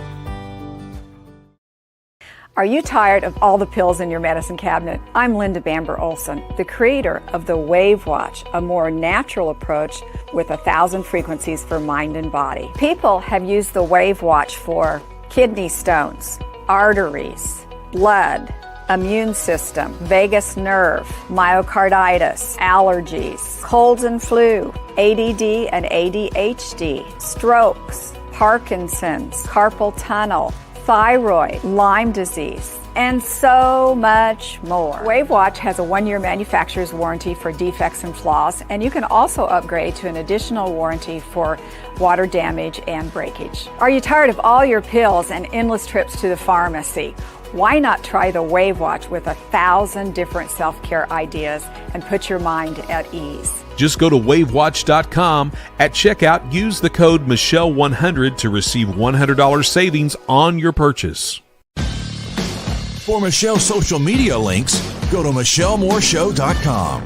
Are you tired of all the pills in your medicine cabinet? I'm Linda Bamber Olson, the creator of the Wave Watch, a more natural approach with 1,000 frequencies for mind and body. People have used the Wave Watch for kidney stones, arteries, blood, immune system, vagus nerve, myocarditis, allergies, colds and flu, ADD and ADHD, strokes, Parkinson's, carpal tunnel, thyroid, Lyme disease, and so much more. Wave Watch has a 1-year manufacturer's warranty for defects and flaws, and you can also upgrade to an additional warranty for water damage and breakage. Are you tired of all your pills and endless trips to the pharmacy? Why not try the Wave Watch with 1,000 different self-care ideas and put your mind at ease? Just go to wavewatch.com. At checkout, use the code Michelle100 to receive $100 savings on your purchase. For Michelle's social media links, go to MichelleMooreShow.com.